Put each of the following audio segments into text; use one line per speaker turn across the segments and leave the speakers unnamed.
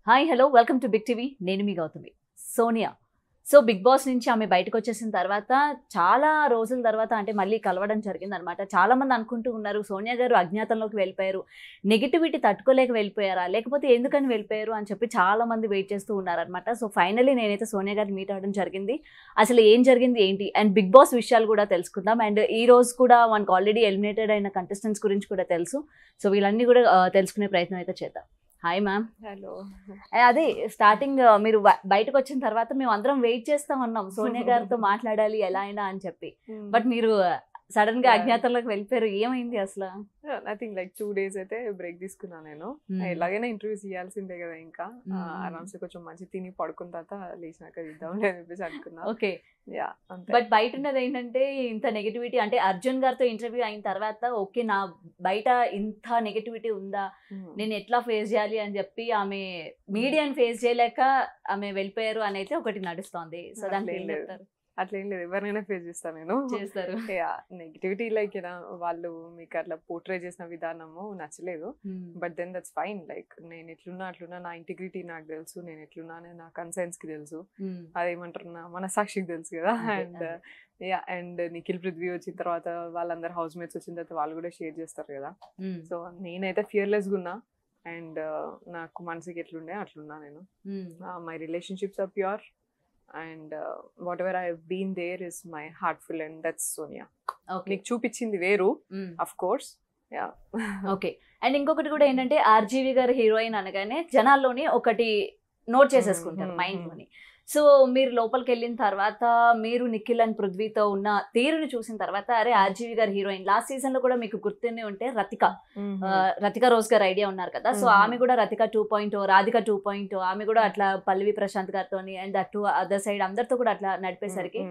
Hi hello welcome to big TV. నేను మీ Gautami. Sonia so Bigg Boss నుంచి ఆమె బయటకు వచ్చేసిన తర్వాత చాలా రోజుల తర్వాత అంటే మళ్ళీ కలవడం జరిగింది అనమాట. చాలా మంది అనుకుంటూ ఉన్నారు సోనియా గారు అజ్ఞాతంలోకి వెళ్ళిపోయారు, నెగిటివిటీ తట్టుకోలేక వెళ్ళిపోయారా, లేకపోతే ఎందుకని వెళ్ళిపోయారు అని చెప్పి చాలా మంది వెయిట్ చేస్తూ ఉన్నారనమాట. సో ఫైనల్లీ నేనైతే సోనియా గారిని మీట్ అవ్వడం జరిగింది. అసలు ఏం జరిగింది ఏంటి అండ్ బిగ్ బాస్ విషయాలు కూడా తెలుసుకుందాం. అండ్ ఈ రోజు కూడా మనకు ఆల్రెడీ ఎలిమినేటెడ్ అయిన కంటెస్టెంట్స్ గురించి కూడా తెలుసు. సో వీళ్ళన్నీ కూడా తెలుసుకునే ప్రయత్నం అయితే చేద్దాం. Hi ma'am.
హలో.
అదే స్టార్టింగ్ మీరు బయటకు వచ్చిన తర్వాత మేము అందరం వెయిట్ చేస్తా ఉన్నాం సోనియా గారితో మాట్లాడాలి ఎలా అయినా అని చెప్పి. బట్ మీరు సడన్ గా అజ్ఞాతంలోకి వెళ్ళిపోయారు, ఏమైంది అసలు?
నథింగ్, లైక్ 2 days అయితే బ్రేక్ తీసుకున్నా నేను. ఎలాగైనా ఇంటర్వ్యూస్ ఇవ్వాల్సిందే కదా, ఇంకా ఆరామ్స్ కొంచెం మంచి తిని పడుకున్న తర్వాత లేచినాక ఇద్దాం అని చెప్పేసి అనుకున్నా.
ఓకే. బట్ బయట ఉన్నది ఏంటంటే ఇంత నెగిటివిటీ, అంటే అర్జున్ గారితో ఇంటర్వ్యూ అయిన తర్వాత ఓకే నా బయట ఇంత నెగిటివిటీ ఉందా, నేను ఎట్లా ఫేస్ చేయాలి అని చెప్పి ఆమె మీడియాని ఫేస్ చేయలేక ఆమె వెళ్ళిపోయారు అని అయితే ఒకటి నడుస్తోంది. సో దానికి ఏం చెప్తారు?
అట్లా ఏం లేదు, ఎవరినైనా ఫేస్ చేస్తాను నేను.
చేస్తారు.
నెగిటివిటీ లైక్ వాళ్ళు మీకు అట్లా పోర్ట్రే చేసిన విధానము నచ్చలేదు, but then that's fine. Like నేను ఎట్లున్నా అట్లున్నా, నా ఇంటిగ్రిటీ నాకు తెలుసు, నేను ఎట్లున్నా నా కన్సర్న్స్ కి తెలుసు, అదేమంటారు నా మనసాక్షికి తెలుసు కదా. అండ్ నిఖిల్ పృథ్వీ వచ్చిన తర్వాత వాళ్ళందరు హౌస్ మేట్స్ వచ్చిన తర్వాత వాళ్ళు కూడా షేర్ చేస్తారు కదా. సో నేనైతే ఫియర్లెస్ గా ఉన్నా అండ్ నాకు మనసుకి ఎట్లుండే అట్లున్నా నేను. My relationships are pure and whatever I have been there is my heartful, and that's Sonia.
Okay.
నీకు చూపించింది వేరు, of course. Yeah.
Okay. And ఇంకొకటి కూడా ఏంటంటే ఆర్జీవి గారు హీరోయిన్ అనగానే జనాల్లోని ఒకటి నోట్ చేసేసుకుంటారు మైండ్ లోని. సో మీరు లోపలికి వెళ్ళిన తర్వాత మీరు నిఖిల్ అండ్ పృథ్వీతో ఉన్న తీరుని చూసిన తర్వాత అరే ఆర్జీవి గారు హీరోయిన్. లాస్ట్ సీజన్ లో కూడా మీకు గుర్తునే ఉంటే రతిక రోజ్ గారు ఐడియా ఉన్నారు కదా. సో ఆమె కూడా రతిక 2.0, రాధిక 2.0, ఆమె కూడా అట్లా పల్లవి ప్రశాంత్ గారితో అండ్ అటు అదర్ సైడ్ అందరితో కూడా అట్లా నడిపేసరికి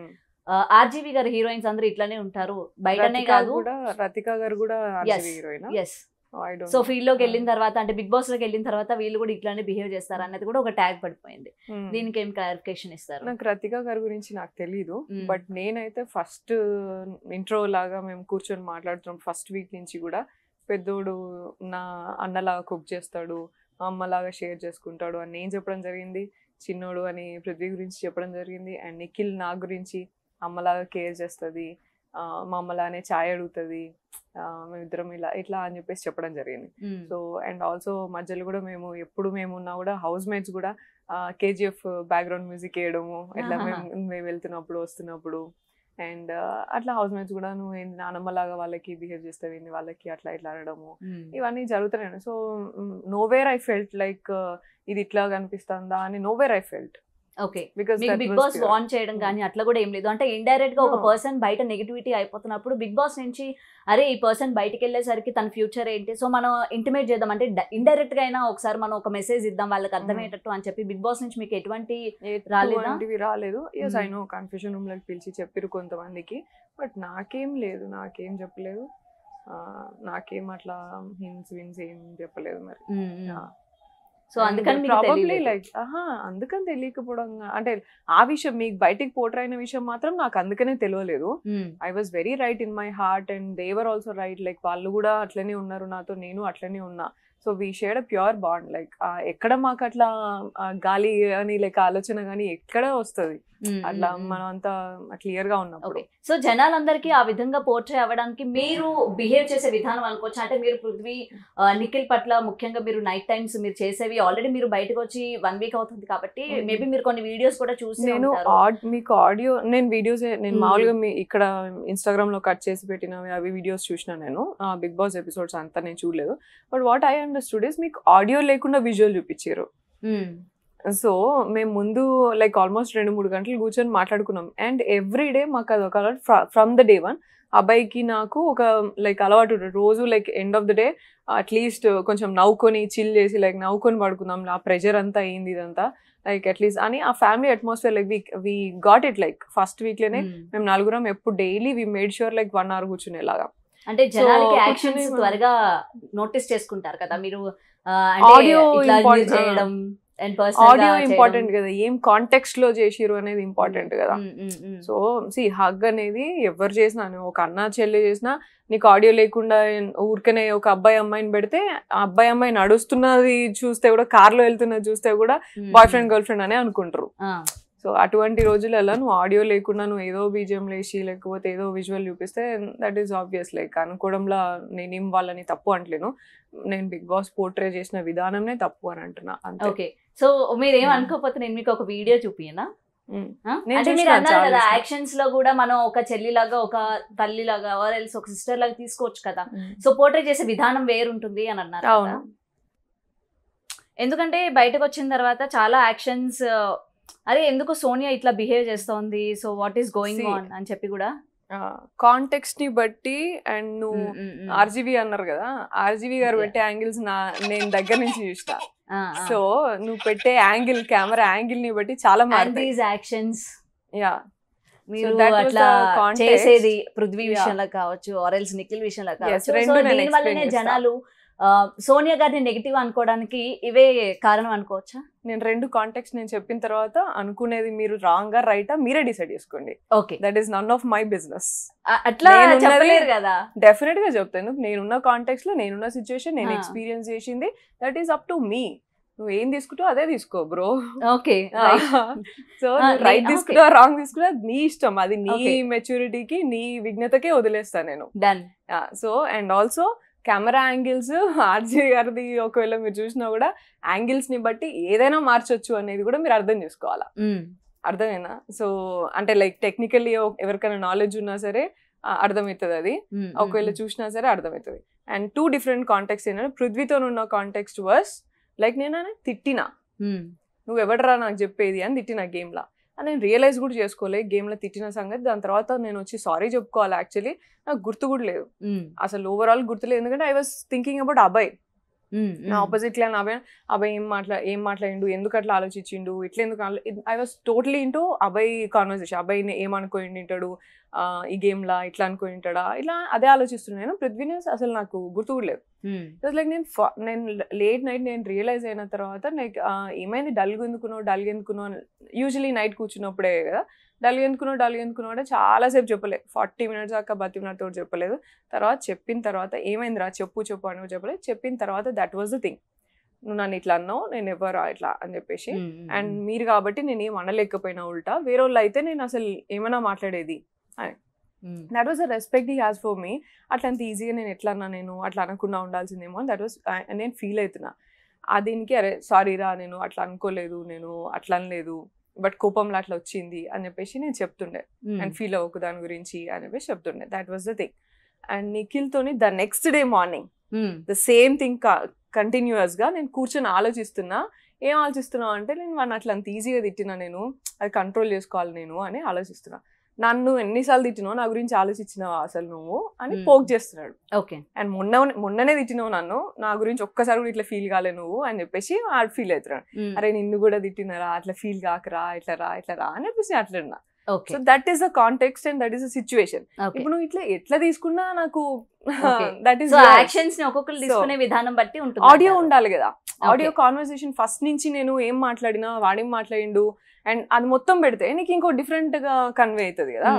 ఆర్జీవి గారు హీరోయిన్స్ అందరూ ఇట్లానే ఉంటారు బయటనే కాదు.
రతిక గారు కూడా హీరోయిన్.
ఎస్. సో ఫీల్డ్ లోకి వెళ్ళిన తర్వాత అంటే బిగ్ బాస్ లోకి వెళ్ళిన తర్వాత వీళ్ళు కూడా ఇట్లానే బిహేవ్ చేస్తారు అన్నది కూడా ఒక ట్యాగ్ పడిపోయింది. దీనికి ఏం క్లారిఫికేషన్ ఇస్తారు?
నాకు రతిక గారి గురించి నాకు తెలీదు, బట్ నేనైతే ఫస్ట్ ఇంట్రో లాగా మేము కూర్చొని మాట్లాడుతున్నాం ఫస్ట్ వీక్ నుంచి కూడా పెద్దోడు నా అన్నలాగా కుక్ చేస్తాడు, అమ్మలాగా షేర్ చేసుకుంటాడు అని నేను చెప్పడం జరిగింది. చిన్నోడు అని పృథ్వీ గురించి చెప్పడం జరిగింది. అండ్ నిఖిల్ నా గురించి అమ్మలాగా కేర్ చేస్తుంది, మా అమ్మలానే ఛాయ్ అడుగుతుంది, మేమిద్దరం ఇట్లా అని చెప్పేసి చెప్పడం జరిగింది. సో అండ్ ఆల్సో మధ్యలో కూడా మేము ఎప్పుడు మేము ఉన్నా కూడా హౌస్ మేట్స్ కూడా కేజీఎఫ్ బ్యాక్గ్రౌండ్ మ్యూజిక్ వేయడము ఇట్లా మేము వెళ్తున్నప్పుడు వస్తున్నప్పుడు. అండ్ అట్లా హౌస్ మేట్స్ కూడా నువ్వు ఏంది నానమ్మలాగా వాళ్ళకి బిహేవ్ చేస్తావు ఏంది వాళ్ళకి అట్లా ఇట్లా అనడము ఇవన్నీ జరుగుతున్నాయి. So nowhere I felt like ఇది ఇట్లా కనిపిస్తుందా అని nowhere I felt.
Okay. Bigg Boss warn చేయడం కానీ అట్లా కూడా ఏం లేదు. అంటే ఇండైరెక్ట్ గా ఒక పర్సన్ బయట నెగిటివిటీ అయిపోతున్నప్పుడు బిగ్ బాస్ నుంచి అరే ఈ పర్సన్ బయటకు వెళ్ళేసరికి తన ఫ్యూచర్ ఏంటి, సో మనం ఇంటిమేట్ చేద్దాం అంటే ఇండైరెక్ట్ గా అయినా ఒకసారి మనం ఒక మెసేజ్ ఇద్దాం వాళ్ళకి అర్థమయ్యేటట్టు అని చెప్పి బిగ్ బాస్ నుంచి మీకు ఎటువంటి
రాలేదు. Yes I know, confusion room లోకి పిలిచి చెప్పిరు కొంతమందికి, బట్ నాకేం లేదు, నాకేం చెప్పలేదు, నాకేం అట్లా విన్స్ ఏం చెప్పలేదు మరి.
సో అందుకని
ప్రాబబ్లీ లైక్ అందుకని తెలియకపోవడం అంటే ఆ విషయం మీకు బయటికి పోటర్ అయిన విషయం మాత్రం నాకు అందుకనే తెలియలేదు. I was very right in my heart and they were also right. Like వాళ్ళు కూడా అట్లనే ఉన్నారు నాతో, నేను అట్లనే ఉన్నా. So we shared a pure bond. Like ఎక్కడ మాకు అట్లా గాలి అని లైక్ ఆలోచన కానీ ఎక్కడ వస్తుంది అట్లా మనం అంతా క్లియర్ గా ఉన్నప్పుడు.
సో జనాలందరికీ ఆ విధంగా పోర్ట్రే అవ్వడానికి మీరు బిహేవ్ చేసే విధానం అనుకోవచ్చు. అంటే మీరు పృథ్వీ నిఖిల్ పట్ల ముఖ్యంగా మీరు నైట్ టైమ్స్ మీరు చేసేవి ఆల్రెడీ మీరు బయటకు వచ్చి 1 week అవుతుంది కాబట్టి మేబీ మీరు కొన్ని వీడియోస్ కూడా చూసి
నేను మీకు ఆడియో నేను వీడియోస్ నేను మామూలుగా ఇక్కడ ఇన్స్టాగ్రామ్ లో కట్ చేసి పెట్టిన అవి వీడియోస్ చూసిన నేను బిగ్ బాస్ ఎపిసోడ్స్ అంతా నేను చూడలేదు. But what I understood is మీకు ఆడియో లేకుండా విజువల్ చూపించారు. సో మేము ముందు లైక్ ఆల్మోస్ట్ 2-3 గంటలు కూర్చొని మాట్లాడుకున్నాం. అండ్ ఎవ్రీ డే మాకు అది ఒక అలవాటు ఫ్రమ్ ద డే 1. అబ్బాయికి నాకు ఒక లైక్ అలవాటు ఉంటుంది రోజు like end of the day at least కొంచెం నవ్వుకొని చిల్ చేసి లైక్ నవ్వుకొని పడుకుందాం, ఆ ప్రెషర్ అంతా అయింది ఇదంతా లైక్ అట్లీస్ట్ అని ఆ family atmosphere like we got it. Like first week లోనే మేము 4 ఎప్పుడు daily we made sure like 1 hour కూర్చునేలాగా.
అంటే జనాలకి యాక్షన్స్ త్వరగా నోటీస్ చేసుకుంటారు కదా మీరు,
ఆడియో
చేయడం
ఆడియో ఇంపార్టెంట్ కదా, ఏం కాంటెక్స్ట్ లో చేసిరు అనేది ఇంపార్టెంట్ కదా. సో హగ్ అనేది ఎవరు చేసినా, ఒక అన్న చెల్లి చేసినా, నీకు ఆడియో లేకుండా ఊరికనే ఒక అబ్బాయి అమ్మాయిని పెడితే ఆ అబ్బాయి అమ్మాయి నడుస్తున్నది చూస్తే కూడా, కార్ లో వెళ్తున్నది చూస్తే కూడా బాయ్ ఫ్రెండ్ గర్ల్ ఫ్రెండ్ అనే అనుకుంటారు. సో అటువంటి రోజులలో నువ్వు ఆడియో లేకుండా నువ్వు ఏదో బీజియం లేచి లేకపోతే ఏదో విజువల్ చూపిస్తే దట్ ఈస్ ఆబ్వియస్. లైక్ అనుకోవడంలో నేనేం వాళ్ళని తప్పు అంటలేను, నేను బిగ్ బాస్ పోర్ట్రే చేసిన విధానంనే తప్పు అని అంటున్నా.
ఓకే, సో మీరు ఏం అనుకోకపోతే నేను మీకు ఒక వీడియో చూపియనా? అంటే మీరు అన్నారు కదా యాక్షన్స్ లో కూడా మనం ఒక చెల్లిలాగా, ఒక తల్లిలాగా, ఒక సిస్టర్ లాగా తీసుకోవచ్చు కదా. సో పోర్ట్రే చేసే విధానం వేరుంటుంది అని అన్నారు. ఎందుకంటే బయటకు వచ్చిన తర్వాత చాలా యాక్షన్స్, అరే ఎందుకు సోనియా ఇట్లా బిహేవ్ చేస్తోంది, so what is going on అని చెప్పి కూడా
కాంటెక్స్ట్ ని బట్టి. అండ్ నువ్వు ఆర్జీవి అన్నారు కదా, ఆర్జీవి గారు పెట్టే యాంగిల్స్ నేను దగ్గర నుంచి చూసిన. సో నువ్వు పెట్టే యాంగిల్, కెమెరా యాంగిల్ ని బట్టి చాలా మారుతాయి యాక్షన్స్. యా,
మీరు అట్లా చేసేది పృథ్వీ విషయంలో కావచ్చు, ఆరెల్స్ నిఖిల్ విషయంలో కావచ్చు. దీని వల్లనే జనాలు సోనియా గారిని నెగిటివ్ అనుకోవడానికి ఇవే కారణం అనుకోవచ్చా?
నేను రెండు కాంటెక్స్ట్ నేను చెప్పిన తర్వాత అనుకునేది మీరు రాంగ్ గా రైటా మీరే డిసైడ్ చేసుకోండి.
Okay,
that is none of my business.
అట్లా చెప్పలేరు కదా.
డెఫినెట్ గా చెప్తాను, నేనున్న కాంటెక్స్ట్ లో, నేనున్న సిచ్యువేషన్, నేను ఎక్స్పీరియన్స్ చేసింది, that is up to me. నువ్వు ఏం తీసుకుంటావు అదే తీసుకో బ్రో.
ఓకే,
సో రైట్ తీసుకుంటా రాంగ్ తీసుకుంటా నీ ఇష్టం, అది నీ మెచ్యూరిటీకి నీ విజ్ఞతకే వదిలేస్తా నేను.
Done.
So and also camera angles RJ గారిది ఒకవేళ మీరు చూసినా కూడా యాంగిల్స్ ని బట్టి ఏదైనా మార్చొచ్చు అనేది కూడా మీరు అర్థం చేసుకోవాలా. అర్థమేనా? సో అంటే లైక్ టెక్నికల్లీ ఎవరికైనా నాలెడ్జ్ ఉన్నా సరే అర్థమవుతుంది అది, ఒకవేళ చూసినా సరే అర్థమవుతుంది. అండ్ 2 డిఫరెంట్ కాంటెక్స్ట్ ఏంటంటే, పృథ్వీతో ఉన్న కాంటెక్స్ట్ వర్స్ లైక్ నేను తిట్టినా, నువ్వు ఎవడరా నాకు చెప్పేది అని తిట్టినా గేమ్లా. నేను రియలైజ్ కూడా చేసుకోలే గేమ్లో తిట్టిన సంగతి. దాని తర్వాత నేను వచ్చి సారీ చెప్పుకోవాలి. యాక్చువల్లీ నాకు గుర్తు కూడా లేదు, అసలు ఓవరాల్ గుర్తులేదు. ఎందుకంటే ఐ వాస్ థింకింగ్ అబౌట్ అబ్బాయి, నా ఆపోజిట్ లో అబ్బాయి ఏం మాట్లాడిండు, ఎందుకు అట్లా ఆలోచించిండు, ఇట్లా ఎందుకు. ఐ వాస్ టోటలీ ఇంటూ అబ్బాయి కాన్వర్సేషన్. అబ్బాయిని ఏమనుకోంటాడు ఈ గేమ్ లా, ఇట్లా అనుకోంటాడా, ఇట్లా అదే ఆలోచిస్తున్నాను. పృథ్వీని అసలు నాకు గుర్తు కూడా లేదు. లైక్ నేను లేట్ నైట్ నేను రియలైజ్ అయిన తర్వాత లైక్ ఏమైంది, డల్గా ఎందుకున్నావు యూజువలీ నైట్ కూర్చున్నప్పుడే కదా, డల్గా ఎందుకున్నావు అంటే చాలాసేపు చెప్పలేదు, 40 minutes దాకా బతిమినట్టు చెప్పలేదు. తర్వాత చెప్పిన తర్వాత ఏమైంది రా చెప్పు అని చెప్పలేదు. చెప్పిన తర్వాత దట్ వాజ్ ద థింగ్, నువ్వు నన్ను ఇట్లా అన్నావు, నేను ఎవరు ఇట్లా అని చెప్పేసి. అండ్ మీరు కాబట్టి నేను ఏం అనలేకపోయినా, ఉల్టా వేరే వాళ్ళు అయితే నేను అసలు ఏమైనా మాట్లాడేది అని. That was the respect he has for me. అట్లా అంత ఈజీగా నేను ఎట్లా అన్నా, నేను అట్లా అనకుండా ఉండాల్సిందేమో అని దట్ వాజ్ నేను ఫీల్ అవుతున్నా. దీనికి అరే సారీ రా, నేను అట్లా అనుకోలేదు, నేను అట్లా అనలేదు, బట్ కోపంలో అట్లా వచ్చింది అని చెప్పేసి నేను చెప్తుండే. అండ్ ఫీల్ అవ్వకు దాని గురించి అని చెప్పేసి చెప్తుండే. That was the thing. And నిఖిల్తోని the next day morning the same thing continuous గా నేను కూర్చొని ఆలోచిస్తున్నా. ఏం ఆలోచిస్తున్నావు అంటే, నేను వాడిని అట్లా అంత ఈజీగా తిట్టినా, నేను అది కంట్రోల్ చేసుకోవాలి నేను అని ఆలోచిస్తున్నా. నన్ను ఎన్నిసార్లు తిట్టినావు, నా గురించి ఆలోచించినావా అసలు నువ్వు అని పోక్ చేస్తున్నాడు.
ఓకే,
అండ్ మొన్ననే తిట్టినావు నన్ను, నా గురించి ఒక్కసారి కూడా ఇట్లా ఫీల్ కాలే నువ్వు అని చెప్పేసి ఆడు ఫీల్ అవుతున్నాడు. అరే నిన్ను కూడా తిట్టినారా, అట్లా ఫీల్ కాకరా, ఇట్లా రా అని చెప్పేసి అట్లా ఉన్నా. So that is the context and that is the situation. ఇప్పుడు నువ్వు ఇట్లా ఎట్లా తీసుకున్నా నాకు దట్ ఈస్
యాక్షన్స్ ని ఒక్కొక్కరు తీసుకునే విధానం బట్టి ఉంటుంది.
ఆడియో ఉండాలి కదా, ఆడియో కాన్వర్సేషన్ ఫస్ట్ నుంచి నేను ఏం మాట్లాడినా, వాడేం మాట్లాడిండు అండ్ అది మొత్తం పెడితే నీకు ఇంకో డిఫరెంట్ గా కన్వే అవుతుంది కదా.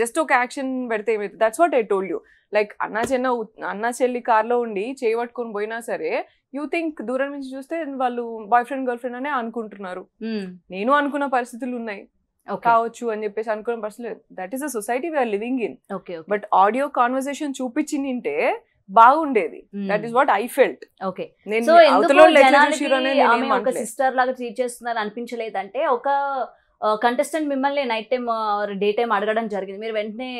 జస్ట్ ఒక యాక్షన్ పెడితే ఏమవుతుంది, that's what I told you. Like అన్నా చెల్లి కార్ లో ఉండి చేయబట్టుకొని పోయినా సరే యూ థింక్ దూరం నుంచి చూస్తే వాళ్ళు బాయ్ ఫ్రెండ్ గర్ల్ ఫ్రెండ్ అనే అనుకుంటున్నారు. నేను అనుకున్న పరిస్థితులు ఉన్నాయి కావచ్చు అని చెప్పేసి అనుకున్న పరిస్థితులు. That is the society we are living in. But audio conversation చూపించింటే బాగుండేది. That is what I felt.
Okay,
నేను
ఒక సిస్టర్ లాగా ట్రీట్ చేస్తున్నారు అనిపించలేదంటే, ఒక కంటెస్టెంట్ మిమ్మల్ని నైట్ టైం డే టైం అడగడం జరిగింది, మీరు వెంటనే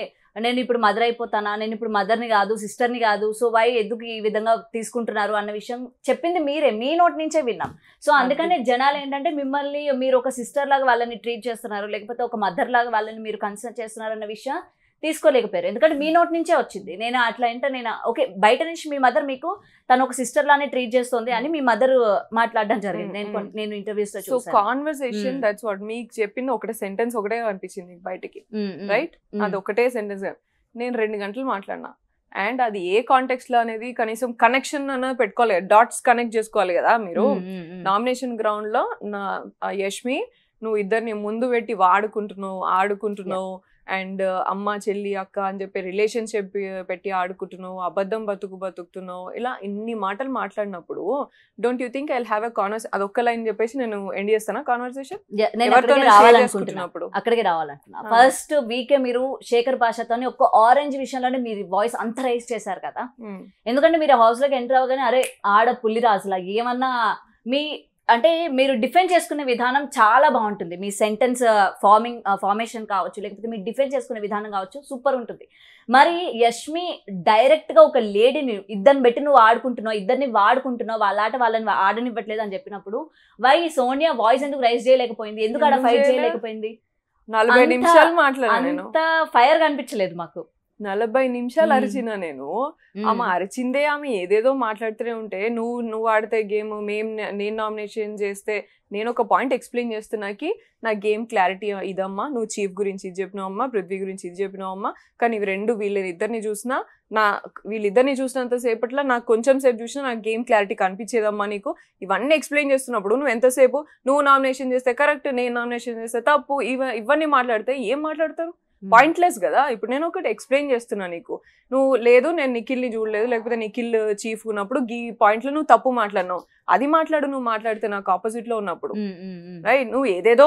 నేను ఇప్పుడు మదర్ అయిపోతానా, నేను ఇప్పుడు మదర్ని కాదు సిస్టర్ని కాదు, సో వై ఎందుకు ఈ విధంగా తీసుకుంటున్నారు అన్న విషయం చెప్పింది మీరే, మీ నోటి నుంచే విన్నాం. సో అందుకనే జనాలు ఏంటంటే మిమ్మల్ని మీరు ఒక సిస్టర్ లాగా వాళ్ళని ట్రీట్ చేస్తున్నారు, లేకపోతే ఒక మదర్ లాగా వాళ్ళని మీరు కన్సిడర్ చేస్తున్నారు అన్న విషయం తీసుకోలేకపోయారు. ఎందుకంటే మీ నోటి నుంచే వచ్చింది. నేను అట్లా అంటే నేను ఓకే, బయట నుంచి మీ మదర్ మీకు తను ఒక సిస్టర్ లానే ట్రీట్ చేస్తుంది అని మీ మదర్ మాట్లాడడం జరిగింది. నేను ఇంటర్వ్యూస్ లో చూసాను.
So conversation that's what. మీకు చెప్పింది ఒకటే సెంటెన్స్ ఒకటే అనిపించింది బయటికి, రైట్? అది ఒకటే సెంటెన్స్. నేను 2 గంటలు మాట్లాడినా అండ్ అది ఏ కాంటెక్స్ట్ లో అనేది కనీసం కనెక్షన్ అనేది పెట్టుకోవాలి, డాట్స్ కనెక్ట్ చేసుకోవాలి కదా మీరు. నామినేషన్ గ్రౌండ్ లో యష్మి నువ్వు ఇద్దరిని ముందు పెట్టి ఆడుకుంటున్నావు అండ్ అమ్మ చెల్లి అక్క అని చెప్పి రిలేషన్షిప్ పెట్టి ఆడుకుంటున్నావు, అబద్ధం బతుకుతున్నావు, ఇలా ఇన్ని మాటలు మాట్లాడినప్పుడు don't you think I have a conversation, అదొక్క లైన్ చెప్పేసి నేను ఎండ్ చేస్తానా కాన్వర్సేషన్?
అక్కడికి రావాలంటున్నా. ఫస్ట్ వీకే మీరు శేఖర్ భాషతో ఒక ఆరెంజ్ విషయంలోనే మీరు వాయిస్ అంత రైజ్ చేశారు కదా, ఎందుకంటే మీరు హౌస్ లోకి ఎంటర్ అవ్వగానే అరే ఆడ పుల్లి రాజులా ఏమన్నా మీ అంటే మీరు డిఫెండ్ చేసుకునే విధానం చాలా బాగుంటుంది. మీ సెంటెన్స్ ఫార్మేషన్ కావచ్చు, లేకపోతే మీరు డిఫెండ్ చేసుకునే విధానం కావచ్చు, సూపర్ ఉంటుంది. మరి యష్మి డైరెక్ట్ గా ఒక లేడీని ఇద్దరిని పెట్టి నువ్వు ఆడుకుంటున్నావు, ఇద్దరిని వాడుకుంటున్నావు, వాళ్ళ ఆట వాళ్ళని ఆడనివ్వట్లేదు అని చెప్పినప్పుడు వై సోనియా వాయిస్ ఎందుకు రైజ్ చేయలేకపోయింది, ఎందుకు ఆడ ఫైట్ చేయలేకపోయింది?
40 నిమిషాలు మాట్లాడాను,
అంత ఫైర్ కనిపించలేదు మాకు.
40 నిమిషాలు అరిచిన నేను. ఆమె అరిచిందే, ఆమె ఏదేదో మాట్లాడుతూనే ఉంటే నువ్వు ఆడితే గేమ్ నేను నామినేషన్ చేస్తే నేను ఒక పాయింట్ ఎక్స్ప్లెయిన్ చేస్తున్నాకి నా గేమ్ క్లారిటీ ఇదమ్మా, నువ్వు చీఫ్ గురించి ఇది చెప్పినావు అమ్మా, పృథ్వీ గురించి ఇది చెప్పినావు అమ్మా, కానీ ఇవి రెండు వీళ్ళిద్దరిని చూసినంత సేపట్లో నాకు కొంచెం సేపు చూసినా నాకు గేమ్ క్లారిటీ కనిపించేదమ్మా నీకు. ఇవన్నీ ఎక్స్ప్లెయిన్ చేస్తున్నప్పుడు నువ్వు ఎంతసేపు నువ్వు నామినేషన్ చేస్తే కరెక్ట్, నేను నామినేషన్ చేస్తే తప్పు, ఇవన్నీ మాట్లాడితే ఏం మాట్లాడతారు? పాయింట్లెస్ కదా. ఇప్పుడు నేను ఒకటి ఎక్స్ప్లెయిన్ చేస్తున్నా నీకు, నువ్వు లేదు నేను నిఖిల్ని చూడలేదు, లేకపోతే నిఖిల్ చీఫ్ ఉన్నప్పుడు ఈ పాయింట్లో నువ్వు తప్పు మాట్లాడినావు, అది మాట్లాడు. నువ్వు మాట్లాడితే నాకు ఆపోజిట్ లో ఉన్నప్పుడు రైట్, నువ్వు ఏదేదో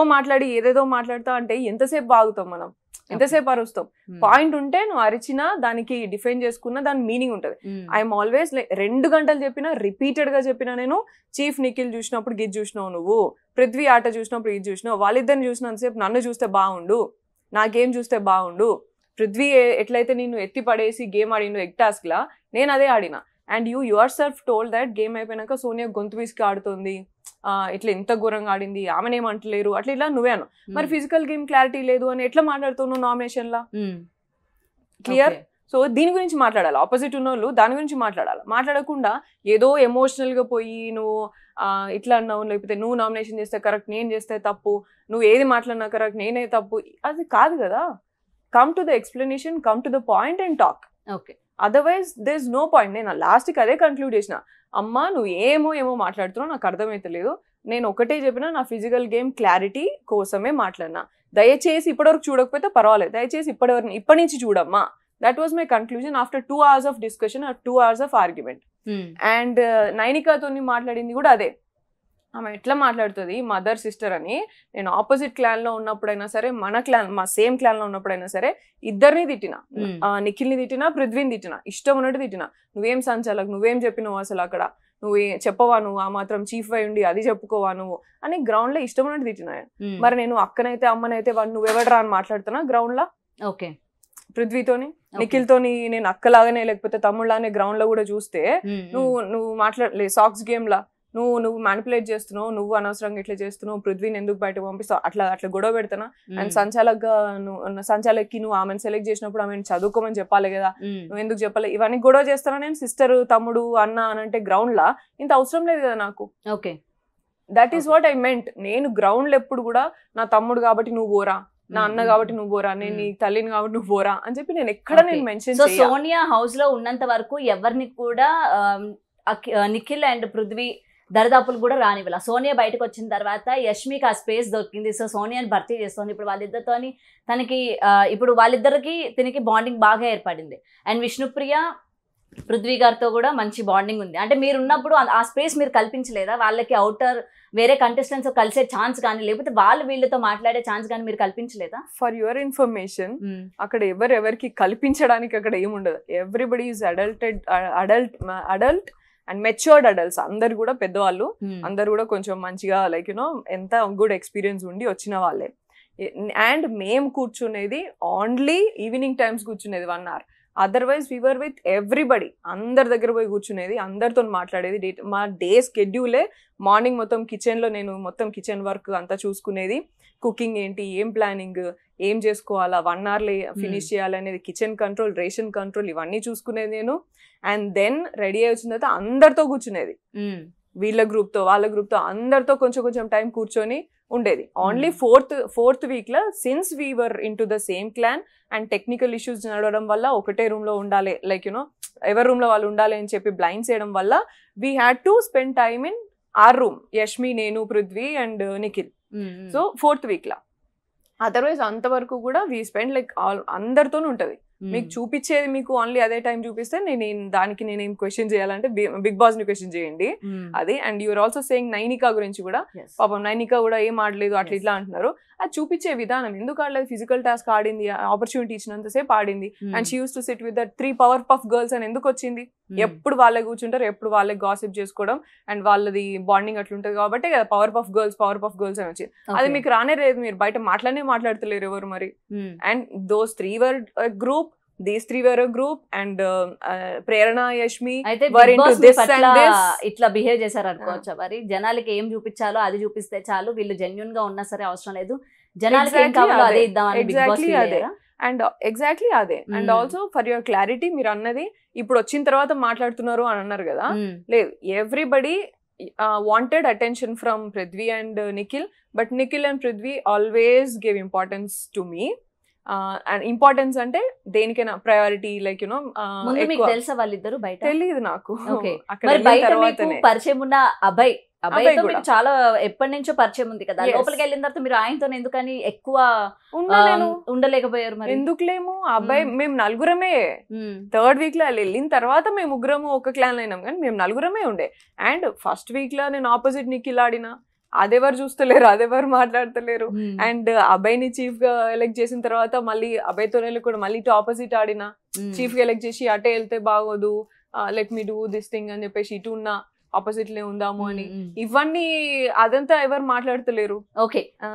మాట్లాడతా అంటే ఎంతసేపు బాగుతాం మనం, ఎంతసేపు అరుస్తాం? పాయింట్ ఉంటే నువ్వు అరిచినా దానికి డిఫెండ్ చేసుకున్నా దాని మీనింగ్ ఉంటుంది. ఐఎమ్ ఆల్వేస్ 2 గంటలు చెప్పినా, రిపీటెడ్ గా చెప్పినా, నేను చీఫ్ నిఖిల్ చూసినప్పుడు గిజ్ చూసినావు, నువ్వు పృథ్వీ ఆట చూసినప్పుడు ఇది చూసినావు, వాళ్ళిద్దరిని చూసినంతసేపు నన్ను చూస్తే బాగుండు, నా గేమ్ చూస్తే బాగుండు. పృథ్వీ ఎట్లయితే నేను ఎత్తి పడేసి గేమ్ ఆడిండు ఎగ్ టాస్క్ లా, నేను అదే ఆడినా. And your self told that game అయిపోయినాక సోనియా గొంతు విసికి ఆడుతుంది, ఇట్లా ఎంత ఘోరంగా ఆడింది, ఆమెనేమంటలేరు అట్లా ఇలా నువ్వే అను. మరి ఫిజికల్ గేమ్ క్లారిటీ లేదు అని ఎట్లా మాట్లాడుతున్నావు నామినేషన్ లా? క్లియర్? సో దీని గురించి మాట్లాడాలి, ఆపోజిట్ ఉన్న వాళ్ళు దాని గురించి మాట్లాడాలి. మాట్లాడకుండా ఏదో ఎమోషనల్ గా పోయి నువ్వు ఇట్లా అన్నావు, లేకపోతే నువ్వు నామినేషన్ చేస్తే కరెక్ట్, నేను చేస్తే తప్పు, నువ్వు ఏది మాట్లాడినా కరెక్ట్, నేనే తప్పు, అది కాదు కదా. Come to the explanation, come to the point and talk.
Okay,
otherwise there is no point. నేను లాస్ట్కి అదే కన్క్లూడ్ చేసిన, అమ్మా నువ్వు ఏమో మాట్లాడుతున్నావు నాకు అర్థమైతలేదు, నేను ఒకటే చెప్పినా నా ఫిజికల్ గేమ్ క్లారిటీ కోసమే మాట్లాడినా, దయచేసి ఇప్పటివరకు చూడకపోతే పర్వాలేదు, దయచేసి ఇప్పటి నుంచి చూడమ్మా. That was my conclusion after 2 hours of discussion or 2 hours of argument. And నైనికాతోని మాట్లాడింది కూడా అదే. ఆమె ఎట్లా మాట్లాడుతుంది మదర్ సిస్టర్ అని, నేను ఆపోజిట్ క్లాన్ లో ఉన్నప్పుడైనా సరే, మా సేమ్ క్లాన్ లో ఉన్నప్పుడైనా సరే ఇద్దరిని తిట్టినా, నిఖిల్ని తిట్టినా, పృథ్వీని తిట్టినా, ఇష్టం ఉన్నట్టు తిట్టినా. నువ్వేం సంచాలకు, నువ్వేం చెప్పినావు అసలు అక్కడ, నువ్వు చెప్పవా, నువ్వు ఆ మాత్రం చీఫ్ అయి ఉండి అది చెప్పుకోవా నువ్వు అని గ్రౌండ్ లో ఇష్టం ఉన్నట్టు తిట్టినా. మరి నేను అక్కనైతే అమ్మనైతే నువ్వెవడరా అని మాట్లాడుతున్నా గ్రౌండ్ లో.
ఓకే,
పృథ్వీతోని నిఖిల్తోని నేను అక్కలాగానే లేకపోతే తమ్ముళ్ళనే గ్రౌండ్ లో కూడా చూస్తే నువ్వు మాట్లాడలే. సాక్స్ గేమ్ లా నువ్వు మ్యానిపులేట్ చేస్తున్నావు, నువ్వు అనవసరంగా ఇట్లా చేస్తున్నావు, పృథ్వీని ఎందుకు బయటకు పంపిస్తావు, అట్లా గొడవ పెడతానా? అండ్ సంచాలక్కి నువ్వు ఆమెను సెలెక్ట్ చేసినప్పుడు ఆమెను చదువుకోమని చెప్పాలి కదా, నువ్వు ఎందుకు చెప్పాలి? ఇవన్నీ గొడవ చేస్తానా నేను? సిస్టర్, తమ్ముడు, అన్న అని అంటే గ్రౌండ్ లా ఇంత అవసరం లేదు కదా నాకు.
Okay,
that is what I meant. నేను గ్రౌండ్ లో ఎప్పుడు కూడా నా తమ్ముడు కాబట్టి నువ్వు పోరా, నా అన్న కాబట్టి నువ్వు పోరా, నేను నీ తల్లిని కాబట్టి నువ్వు పోరా అని చెప్పి నేను ఎక్కడ నేను మెన్షన్
చేయ. సో సోనియా హౌస్ లో ఉన్నంత వరకు ఎవరిని కూడా నిఖిల్ అండ్ పృథ్వీ దరిదాపులు కూడా రానివ్వాల. సోనియా బయటకు వచ్చిన తర్వాత యష్మికి ఆ స్పేస్ దొరికింది, సో సోనియాని భర్తీ చేస్తుంది. ఇప్పుడు వాళ్ళిద్దరితోని ఇప్పుడు వాళ్ళిద్దరికి తినికి బాండింగ్ బాగా ఏర్పడింది. అండ్ విష్ణుప్రియ పృథ్వీ గారితో కూడా మంచి బాండింగ్ ఉంది. అంటే మీరు ఉన్నప్పుడు ఆ స్పేస్ మీరు కల్పించలేదా వాళ్ళకి? అవుటర్ వేరే కంటెస్టెంట్స్ కలిసే ఛాన్స్ కానీ, లేకపోతే వాళ్ళు వీళ్ళతో మాట్లాడే ఛాన్స్ కానీ మీరు కల్పించలేదా?
ఫర్ యువర్ ఇన్ఫర్మేషన్, అక్కడ ఎవరికి కల్పించడానికి అక్కడ ఏముండదు. Everybody is adult and matured adults. అందరు కూడా పెద్దవాళ్ళు, అందరు కూడా కొంచెం మంచిగా లైక్ ఎంత గుడ్ ఎక్స్పీరియన్స్ ఉండి వచ్చిన వాళ్ళే. అండ్ మేము కూర్చునేది ఓన్లీ ఈవినింగ్ టైమ్స్ కూర్చునేది 1 hour. Otherwise we were with everybody, అందరి దగ్గర పోయి కూర్చునేది, అందరితో మాట్లాడేది. మా డే స్కెడ్యూలే మార్నింగ్ మొత్తం కిచెన్లో నేను మొత్తం కిచెన్ వర్క్ అంతా చూసుకునేది. కుకింగ్ ఏంటి, ఏం ప్లానింగ్, ఏం చేసుకోవాలా, 1 hourలో ఫినిష్ చేయాలనేది, కిచెన్ కంట్రోల్, రేషన్ కంట్రోల్, ఇవన్నీ చూసుకునేది నేను. అండ్ దెన్ రెడీ అయి వచ్చిన తర్వాత అందరితో కూర్చునేది, వీళ్ళ గ్రూప్తో వాళ్ళ గ్రూప్తో అందరితో కొంచెం టైం కూర్చొని ఉండేది. ఓన్లీ ఫోర్త్ వీక్ లో since we were in to the same clan and technical issues నడవడం వల్ల ఒకటే రూమ్ లో ఉండాలి, లైక్ యునో ఎవరి రూమ్ లో వాళ్ళు ఉండాలి అని చెప్పి బ్లైండ్ చేయడం వల్ల we had to spend time in our room, Yashmi, నేను, Prithvi and Nikhil. So 4th week లా. అదర్వైజ్ అంతవరకు కూడా వీ స్పెండ్ లైక్ అందరితోనూ ఉంటది. మీకు చూపించేది మీకు ఓన్లీ అదే టైం చూపిస్తే దానికి నేనేం క్వశ్చన్ చేయాలంటే బిగ్ బాస్ ని క్వశ్చన్ చేయండి అది. And you are also saying Nainika గురించి కూడా, పాపం నైనికా కూడా ఏం ఆడలేదు అట్లా ఇట్లా అంటున్నారు. అది చూపించే విధానం, ఎందుకు ఆడలేదు, ఫిజికల్ టాస్క్ ఆడింది, ఆపర్చునిటీ ఇచ్చినంతసేపు ఆడింది. And she use to SIT with that 3 power puff girls అని ఎందుకు వచ్చింది? ఎప్పుడు వాళ్ళే కూర్చుంటారు, ఎప్పుడు వాళ్ళే గాసిప్ చేసుకోవడం అండ్ వాళ్ళది బాండింగ్ అట్లుంటది కాబట్టి పవర్ పఫ్ గర్ల్స్ అని వచ్చింది. అది మీకు రానే లేదు, మీరు బయట మాట్లాడతలేరు ఎవరు మరి. And those 3 were group, these 3 were a group and Prerana, Yashmi were into this and this.
ఇట్లా బిహేవ్ చేశారు అనుకోవచ్చా మరి? జనాలకి ఏం చూపించాలో అది చూపిస్తే చాలు, వీళ్ళు జెన్యూన్ గా ఉన్నా సరే అవసరం లేదు, జనాలకి ఏం కావాలో అదే ఇద్దామని బిగ్ బాస్
అదే. అండ్ ఎగ్జాక్ట్లీ అదే. And also for your clarity, మీరు అన్నది ఇప్పుడు వచ్చిన తర్వాత మాట్లాడుతున్నారు అని అన్నారు కదా, లేదు, everybody wanted attention from Prithvi and Nikhil, but Nikhil and Prithvi always gave importance to me. And importance అంటే దేనికైనా ప్రయారిటీ, లైక్ యునో.
మీకు తెలుసా వాళ్ళిద్దరు బయట?
తెలియదు నాకు.
పరిచయం ఉన్న అభయ్తో మీకు చాలా ఎప్పటి నుంచో పరిచయం ఉంది కదా, లోపలికి వెళ్ళిన తర్వాత మీరు ఆయనతో ఎందుకని ఎక్కువ ఉండలేకపోయారు మరి?
ఎందుకులేము, అబ్బాయి మేము నలుగురమే. 3rd వీక్ లో వెళ్ళిన తర్వాత మేము ముగ్గురము ఒక క్లాన్ అయినాం, కానీ మేము నలుగురమే ఉండే. అండ్ ఫస్ట్ వీక్ లో నేను ఆపోజిట్ నిఖిల్ ఆడినా, అదెవరు చూస్తలేరు, అదెవరు మాట్లాడతలేరు. అండ్ అబ్బాయిని చీఫ్ గా ఎలెక్ట్ చేసిన తర్వాత మళ్ళీ అబ్బాయితో కూడా మళ్ళీ ఇటు ఆపోజిట్ ఆడినా, చీఫ్ గా ఎలెక్ట్ చేసి అటే వెళ్తే బాగోదు, let me do this thing అని చెప్పేసి ఇటు ఉన్న ఆపోజిట్ లే ఉందాము అని, ఇవన్నీ అదంతా ఎవరు మాట్లాడతలేరు.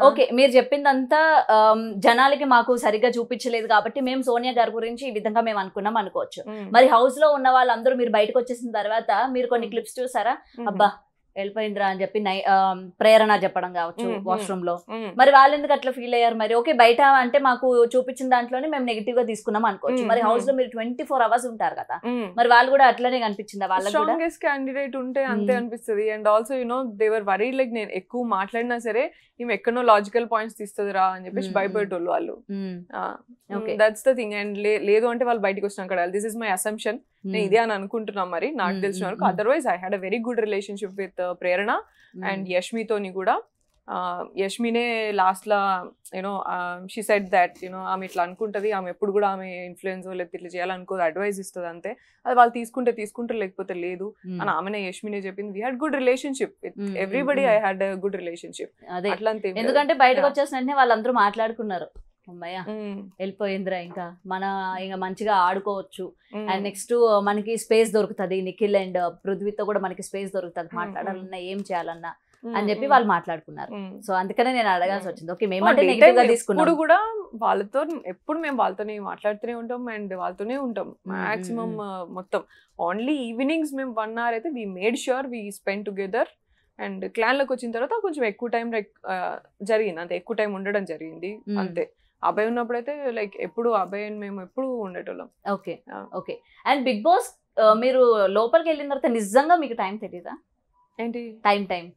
ఓకే మీరు చెప్పిందంతా జనాలకి మాకు సరిగ్గా చూపించలేదు కాబట్టి మేము సోనియా గారి గురించి ఈ విధంగా మేము అనుకున్నాం అనుకోవచ్చు. మరి హౌస్ లో ఉన్న వాళ్ళందరూ మీరు బయటకు వచ్చేసిన తర్వాత మీరు కొన్ని క్లిప్స్ చూసారా, అబ్బా వెళ్ళిపోయిందిరా అని చెప్పి ప్రేరణ చెప్పడం కావచ్చు వాష్రూమ్ లో, మరి వాళ్ళు ఎందుకు అట్లా ఫీల్ అయ్యారు మరి? ఓకే బయట అంటే మాకు చూపించిన దాంట్లోనే మేము నెగిటివ్ గా తీసుకున్నాం అనుకోవచ్చు, మరి హౌస్ లో మీరు 24 hours ఉంటారు కదా, మరి వాళ్ళు కూడా అట్లనే కనిపించిందా? వాళ్ళకి
స్ట్రాంగెస్ట్ క్యాండిడేట్ ఉంటే అంతే అనిపిస్తుంది. And also you know they were worried, like నేను ఎక్కువ మాట్లాడినా సరే ఈమె ఎక్కడో లాజికల్ పాయింట్స్ తీస్తుందిరా అని చెప్పేసి భయపడేటోళ్ళు వాళ్ళు. That's the thing. అండ్ లేదు అంటే వాళ్ళు బయటకు వచ్చినాక దిస్ ఇస్ మై అసంప్షన్, నేను ఇదే అని అనుకుంటున్నాం మరి నాకు తెలిసిన వరకు. Otherwise I had a very good relationship with Prerana and యష్మితోని కూడా. యష్మినే లాస్ట్ లా you know she said that you know ఆమె ఇట్లా అనుకుంటది, ఆమె ఎప్పుడు కూడా ఆమె ఇన్ఫ్లుయెన్స్ లేకపోతే ఇట్లా చేయాలనుకోదు, అడ్వైజ్ ఇస్తుంది అంతే, అది వాళ్ళు తీసుకుంటారు లేకపోతే లేదు అని ఆమెనే యష్మినే చెప్పింది. We had good relationship with everybody, I had good relationship.
అట్లా ఎందుకంటే బయటకు వచ్చేసిన వెంటనే వాళ్ళందరూ మాట్లాడుకున్నారు, అమ్మయ్య వెళ్ళిపోయిందిరా ఇంకా మంచిగా ఆడుకోవచ్చు, అండ్ నెక్స్ట్ మనకి స్పేస్ దొరుకుతుంది, నిఖిల్ అండ్ పృథ్వీతో కూడా మనకి స్పేస్ దొరుకుతుంది, మాట్లాడాలన్నా ఏం చేయాలన్నా అని చెప్పి వాళ్ళు మాట్లాడుకున్నారు. సో అందుకనే నేను అడగాల్సి వచ్చింది. ఓకే మేమంటే నెగిటివ్ గా తీసుకున్నాం,
ఇప్పుడు కూడా వాళ్ళతో ఎప్పుడు మేము వాళ్ళతోనే మాట్లాడుతూనే ఉంటాం అండ్ వాళ్ళతోనే ఉంటాం మాక్సిమం మొత్తం. ఓన్లీ ఈవినింగ్స్ మేము 1 hour అయితే we made sure we spend together. And clan లోకి వచ్చిన తర్వాత కొంచెం ఎక్కువ టైం జరిగింది, అంతే, ఎక్కువ టైం ఉండడం జరిగింది అంతే. అబ్బాయి ఉన్నప్పుడు అయితే లైక్ ఎప్పుడు అబ్బాయి మేము ఎప్పుడు ఉండేటోళ్ళం.
ఓకే అండ్ బిగ్ బాస్ మీరు లోపలికి వెళ్ళిన తర్వాత నిజంగా మీకు టైం తెలీదా?
ఏంటి
టైం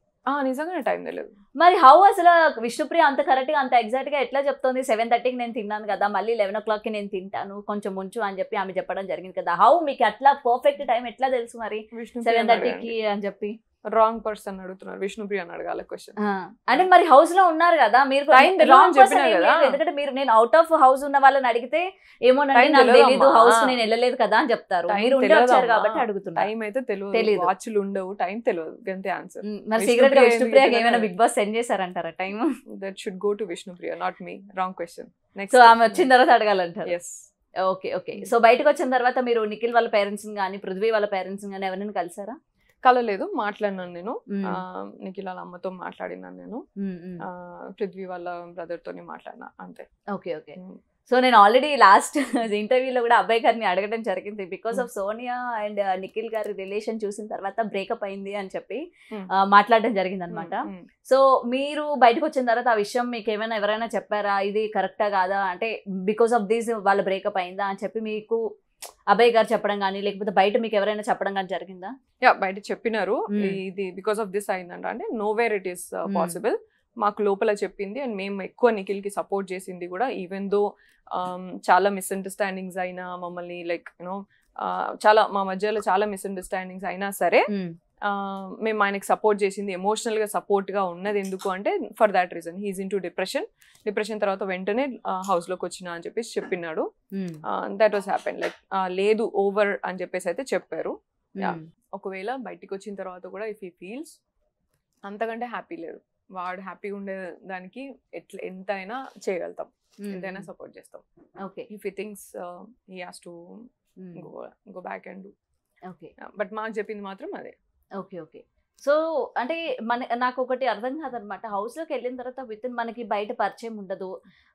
నిజంగానే టైం తెలియదు.
మరి హౌ అసలు విష్ణుప్రియ అంత కరెక్ట్ గా అంత ఎగ్జాక్ట్ గా ఎట్లా చెప్తుంది? 7:30కి నేను తిన్నాను కదా, మళ్ళీ 11 o'clockకి నేను తింటాను, కొంచెం ముంచు అని చెప్పి ఆమె చెప్పడం జరిగింది కదా. హౌ మీకు అట్లా పర్ఫెక్ట్ టైం ఎట్లా తెలుసు మరి 7:30కి అని చెప్పి?
రాంగ్ పర్సన్ అడుగుతున్నారు, విష్ణుప్రియ అని అడగాలి క్వశ్చన్.
అంటే మరి హౌస్ లో ఉన్నారు కదా మీరు, ఎందుకంటే మీరు నేను అవుట్ ఆఫ్ హౌస్ ఉన్న వాళ్ళని అడిగితే ఏమో నాకు తెలీదు, హౌస్ నేను వెళ్ళలేదు కదా అని చెప్తారు. మీరు ఉండి వచ్చారు కాబట్టి అడుగుతున్నారు.
టైం అయితే తెలియదు, వాచ్లు ఉండవు, టైం తెలియదు, అంతే ఆన్సర్.
మరి సీక్రెట్ గా విష్ణుప్రియకి ఏమైనా బిగ్ బాస్ సెండ్ చేశారంటారా time?
That should go to Vishnupriya, not me. Wrong question.
So ఆమె వచ్చిన తర్వాత అడగాలంటారు.
ఎస్.
ఓకే సో బయటకు వచ్చిన తర్వాత మీరు నిఖిల్ వాళ్ళ పేరెంట్స్ కానీ పృథ్వీ వాళ్ళ పేరెంట్స్ కానీ ఎవరైనా కలిసారా?
కలలేదు, మాట్లాడినాను నేను. నిఖిల్ వాళ్ళ అమ్మతో మాట్లాడినాను నేను, పృథ్వీ వాళ్ళ బ్రదర్ తోని మాట్లాడినా అంతే.
ఓకే సో నేను ఆల్రెడీ లాస్ట్ ఇంటర్వ్యూలో కూడా అబ్బాయి గారిని అడగడం జరిగింది, because of Sonia and Nikhil గారి రిలేషన్ చూసిన తర్వాత బ్రేకప్ అయింది అని చెప్పి మాట్లాడడం జరిగింది అనమాట. సో మీరు బయటకు వచ్చిన తర్వాత ఆ విషయం మీకు ఏమైనా ఎవరైనా చెప్పారా, ఇది కరెక్టా కాదా, అంటే బికాస్ ఆఫ్ దిస్ వాళ్ళ బ్రేకప్ అయిందా అని చెప్పి మీకు అభయ్ గారు చెప్పడం కానీ లేకపోతే బయట మీకు ఎవరైనా చెప్పడం కానీ జరిగిందా?
బయట చెప్పినారు, ఇది బికాస్ ఆఫ్ దిస్ అయిందంట, అంటే know where it is possible, మాకు లోపల చెప్పింది అండ్ మేము ఎక్కువ నిఖిల్కి సపోర్ట్ చేసింది కూడా ఈవెన్ దో చాలా మిస్అండర్స్టాండింగ్స్ అయినా మమ్మల్ని లైక్ యూనో చాలా మా మధ్యలో చాలా మిస్అండర్స్టాండింగ్స్ అయినా సరే మేము ఆయనకి సపోర్ట్ చేసింది ఎమోషనల్గా సపోర్ట్గా ఉన్నది ఎందుకు అంటే for that reason he is in to depression తర్వాత వెంటనే హౌస్లోకి వచ్చిన అని చెప్పేసి చెప్పినాడు. దట్ వాస్ హ్యాపెన్ లైక్ లేదు ఓవర్ అని చెప్పేసి అయితే చెప్పారు. ఒకవేళ బయటికి వచ్చిన తర్వాత కూడా ఇఫ్ హీ ఫీల్స్ అంతకంటే హ్యాపీ లేదు, వాడు హ్యాపీగా ఉండే దానికి ఎంత అయినా చేయగలుగుతాం, ఎంతైనా సపోర్ట్ చేస్తాం.
Okay
if he thinks he has to go back and do.
Okay
but మాకు చెప్పింది మాత్రం అదే.
ఓకే ఓకే సో అంటే నాకు ఒకటి అర్థం కాదనమాట, హౌస్లోకి వెళ్ళిన తర్వాత మనకి బయట పరిచయం ఉండదు,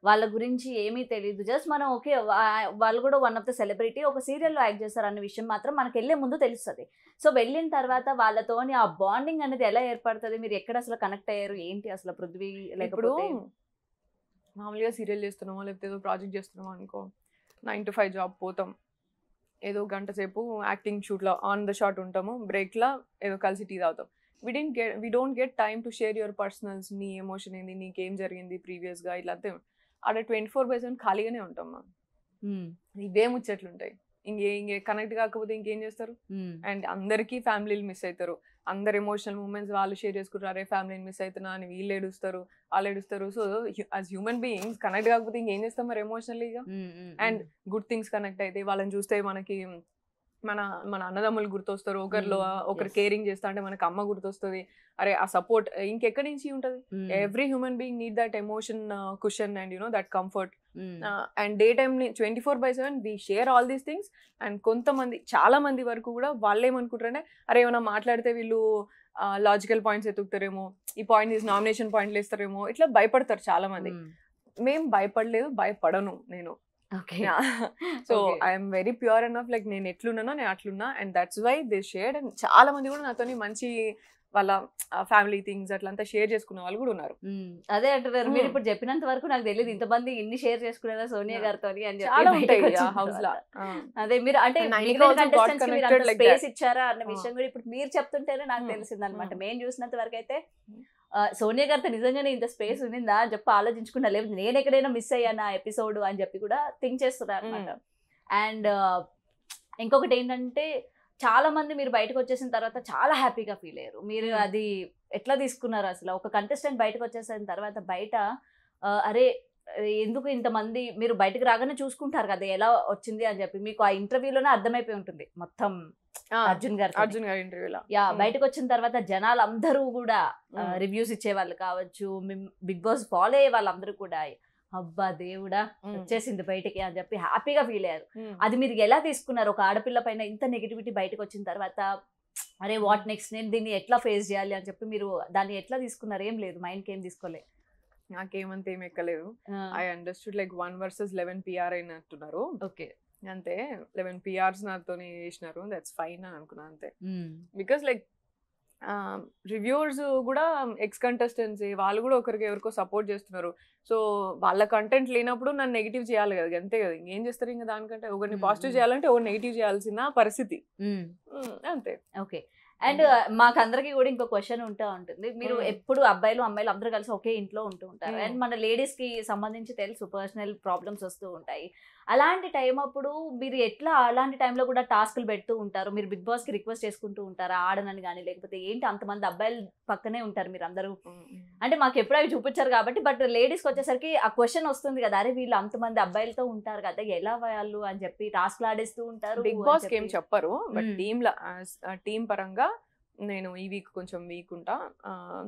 వాళ్ళ గురించి ఏమీ తెలియదు, జస్ట్ మనం ఓకే వాళ్ళు కూడా వన్ ఆఫ్ ద సెలబ్రిటీ, ఒక సీరియల్లో యాక్ట్ చేస్తారు అన్న విషయం మాత్రం మనకి వెళ్ళే ముందు తెలుస్తుంది. సో వెళ్ళిన తర్వాత వాళ్ళతోని ఆ బాండింగ్ అనేది ఎలా ఏర్పడుతుంది, మీరు ఎక్కడ అసలు కనెక్ట్ అయ్యారు, ఏంటి అసలు పృథ్వీ? లేకపోతే
మామూలుగా సీరియల్ చేస్తున్నామో లేకపోతే ఏదో ప్రాజెక్ట్ చేస్తున్నామో అనుకో, 9 to 5 జాబ్ పోతాం, ఏదో గంట సేపు యాక్టింగ్ షూట్లో ఆన్ ద షాట్ ఉంటాము, బ్రేక్లో ఏదో కలిసి టీ తాగుతాం. we don't get time to share your personals, నీ ఎమోషన్ ఏంది, నీకేం జరిగింది ప్రీవియస్గా, ఇట్లా అంతే. ఆడ 24/7 ఖాళీగానే ఉంటాం మనం, ఇవే ముచ్చట్లుంటాయి. ఇంకే కనెక్ట్ కాకపోతే ఇంకేం చేస్తారు? అండ్ అందరికీ ఫ్యామిలీలు మిస్ అవుతారు, అందరు ఎమోషనల్ మూమెంట్స్ వాళ్ళు షేర్ చేసుకుంటారు, అరే ఫ్యామిలీని మిస్ అవుతున్నా అని వీళ్ళు ఏడుస్తారు, వాళ్ళు ఏడుస్తారు. So as human beings connect కాకపోతే ఇంకేం చేస్తాం మరి ఎమోషనల్లీగా? అండ్ గుడ్ థింగ్స్ కనెక్ట్ అయితే వాళ్ళని చూస్తే మనకి మన అన్నదమ్ములు గుర్తొస్తారు, ఒకరు కేరింగ్ చేస్తా అంటే మనకు అమ్మ గుర్తొస్తుంది, అరే ఆ సపోర్ట్ ఇంకెక్కడి నుంచి ఉంటుంది? Every human being need that emotion cushion and you know that comfort. And day time 24/7 we share all these things. And కొంతమంది చాలా మంది వరకు కూడా వాళ్ళు ఏమనుకుంటారంటే అరే ఏమైనా మాట్లాడితే వీళ్ళు లాజికల్ పాయింట్స్ ఎత్తుకుతారేమో, ఈ పాయింట్ నామినేషన్ పాయింట్లు వేస్తారేమో, ఇట్లా భయపడతారు చాలా మంది. మేము భయపడలేదు, భయపడను నేను. So I'm very pure enough, like నేను ఎట్లున్నానో నేను అట్లున్నా. And that's why they shared. And చాలా మంది కూడా నాతో మంచి వాళ్ళ ఫ్యామిలీ థింగ్స్ అట్లంతా షేర్ చేసుకున్న వాళ్ళు కూడా ఉన్నారు.
అదే అంటున్నారు, మీరు ఇప్పుడు చెప్పినంత వరకు నాకు తెలియదు ఇంతమంది ఇన్ని షేర్ చేసుకునేదా సోనియా గారితో అని
చాలా ఉంటాయి హౌస్ లో.
అదే మీరు అంటే స్పేస్ ఇచ్చారా అన్న విషయం కూడా ఇప్పుడు మీరు చెప్తుంటేనే నాకు తెలిసింది అనమాట. మేము చూసినంత వరకు అయితే సోనియా గారితో నిజంగానే ఇంత స్పేస్ ఉండిందా అని చెప్పి ఆలోచించుకున్నా, లేకపోతే నేను ఎక్కడైనా మిస్ అయ్యాను ఆ ఎపిసోడ్ అని చెప్పి కూడా థింక్ చేస్తున్నారు అనమాట. అండ్ ఇంకొకటి ఏంటంటే చాలా మంది మీరు బయటకు వచ్చేసిన తర్వాత చాలా హ్యాపీగా ఫీల్ అయ్యారు. మీరు అది ఎట్లా తీసుకున్నారు అసలు? ఒక కంటెస్టెంట్ బయటకు వచ్చేసిన తర్వాత బయట అరే ఎందుకు ఇంతమంది, మీరు బయటకు రాగానే చూసుకుంటారు కదా ఎలా వచ్చింది అని చెప్పి, మీకు ఆ ఇంటర్వ్యూలోనే అర్థమైపోయి ఉంటుంది మొత్తం. అర్జున్ గారి
ఇంటర్వ్యూలో
బయటకు వచ్చిన తర్వాత జనాలు అందరూ కూడా రివ్యూస్ ఇచ్చే వాళ్ళు కావచ్చు, బిగ్ బాస్ ఫాలో అయ్యే వాళ్ళందరూ కూడా అబ్బా దేవుడా వచ్చేసింది బయటికి అని చెప్పి హ్యాపీగా ఫీల్ అయ్యారు. అది మీరు ఎలా తీసుకున్నారు? ఒక ఆడపిల్ల పైన ఇంత నెగిటివిటీ బయటకు వచ్చిన తర్వాత అరే వాట్ నెక్స్ట్, నేను దీన్ని ఎట్లా ఫేస్ చేయాలి అని చెప్పి మీరు దాన్ని ఎట్లా తీసుకున్నారు? ఏం లేదు, మైండ్కి ఏం తీసుకోలేదు?
నాకేమంత ఏం ఎక్కలేదు. I understood like 1 versus 11 PR అయినట్టున్నారు.
ఓకే
అంతే, 11 PRs నాతో చేసినారు, దట్స్ ఫైన్ అని అనుకున్నా అంతే. బికాస్ లైక్ రివ్యూవర్స్ కూడా ఎక్స్ కంటెస్టెంట్స్, వాళ్ళు కూడా ఎవరికో సపోర్ట్ చేస్తున్నారు. సో వాళ్ళ కంటెంట్ లేనప్పుడు నన్ను నెగిటివ్ చేయాలి కదా, అంతే కదా. ఇంకేం చేస్తారు ఇంకా దానికంటే? ఒకరిని పాజిటివ్ చేయాలంటే ఒకరు నెగిటివ్ చేయాల్సిన పరిస్థితి అంతే.
ఓకే. అండ్ మాకందరికి కూడా ఇంకో క్వశ్చన్ ఉంటుంది, మీరు ఎప్పుడు అబ్బాయిలు అమ్మాయిలు అందరూ కలిసి ఒకే ఇంట్లో ఉంటూ ఉంటారు, అండ్ మన లేడీస్ కి సంబంధించి తెలుసు పర్సనల్ ప్రాబ్లమ్స్ వస్తూ ఉంటాయి. అలాంటి టైం అప్పుడు మీరు ఎట్లా అలాంటి టైంలో కూడా టాస్క్లు పెడుతూ ఉంటారు? మీరు బిగ్ బాస్ కి రిక్వెస్ట్ చేసుకుంటూ ఉంటారా ఆడనని కానీ, లేకపోతే ఏంటి అంతమంది అబ్బాయిలు పక్కనే ఉంటారు మీరు అందరూ? అంటే మాకు ఎప్పుడు అవి చూపించారు కాబట్టి, బట్ లేడీస్కి వచ్చేసరికి ఆ క్వశ్చన్ వస్తుంది కదా, అరే వీళ్ళు అంతమంది అబ్బాయిలతో ఉంటారు కదా ఎలా వాళ్ళు అని చెప్పి టాస్క్లు ఆడేస్తూ ఉంటారు.
బిగ్ బాస్ కి ఏం చెప్పరు, బట్ టీమ్ పరంగా నేను ఈ వీక్ కొంచెం వీక్ ఉంటా,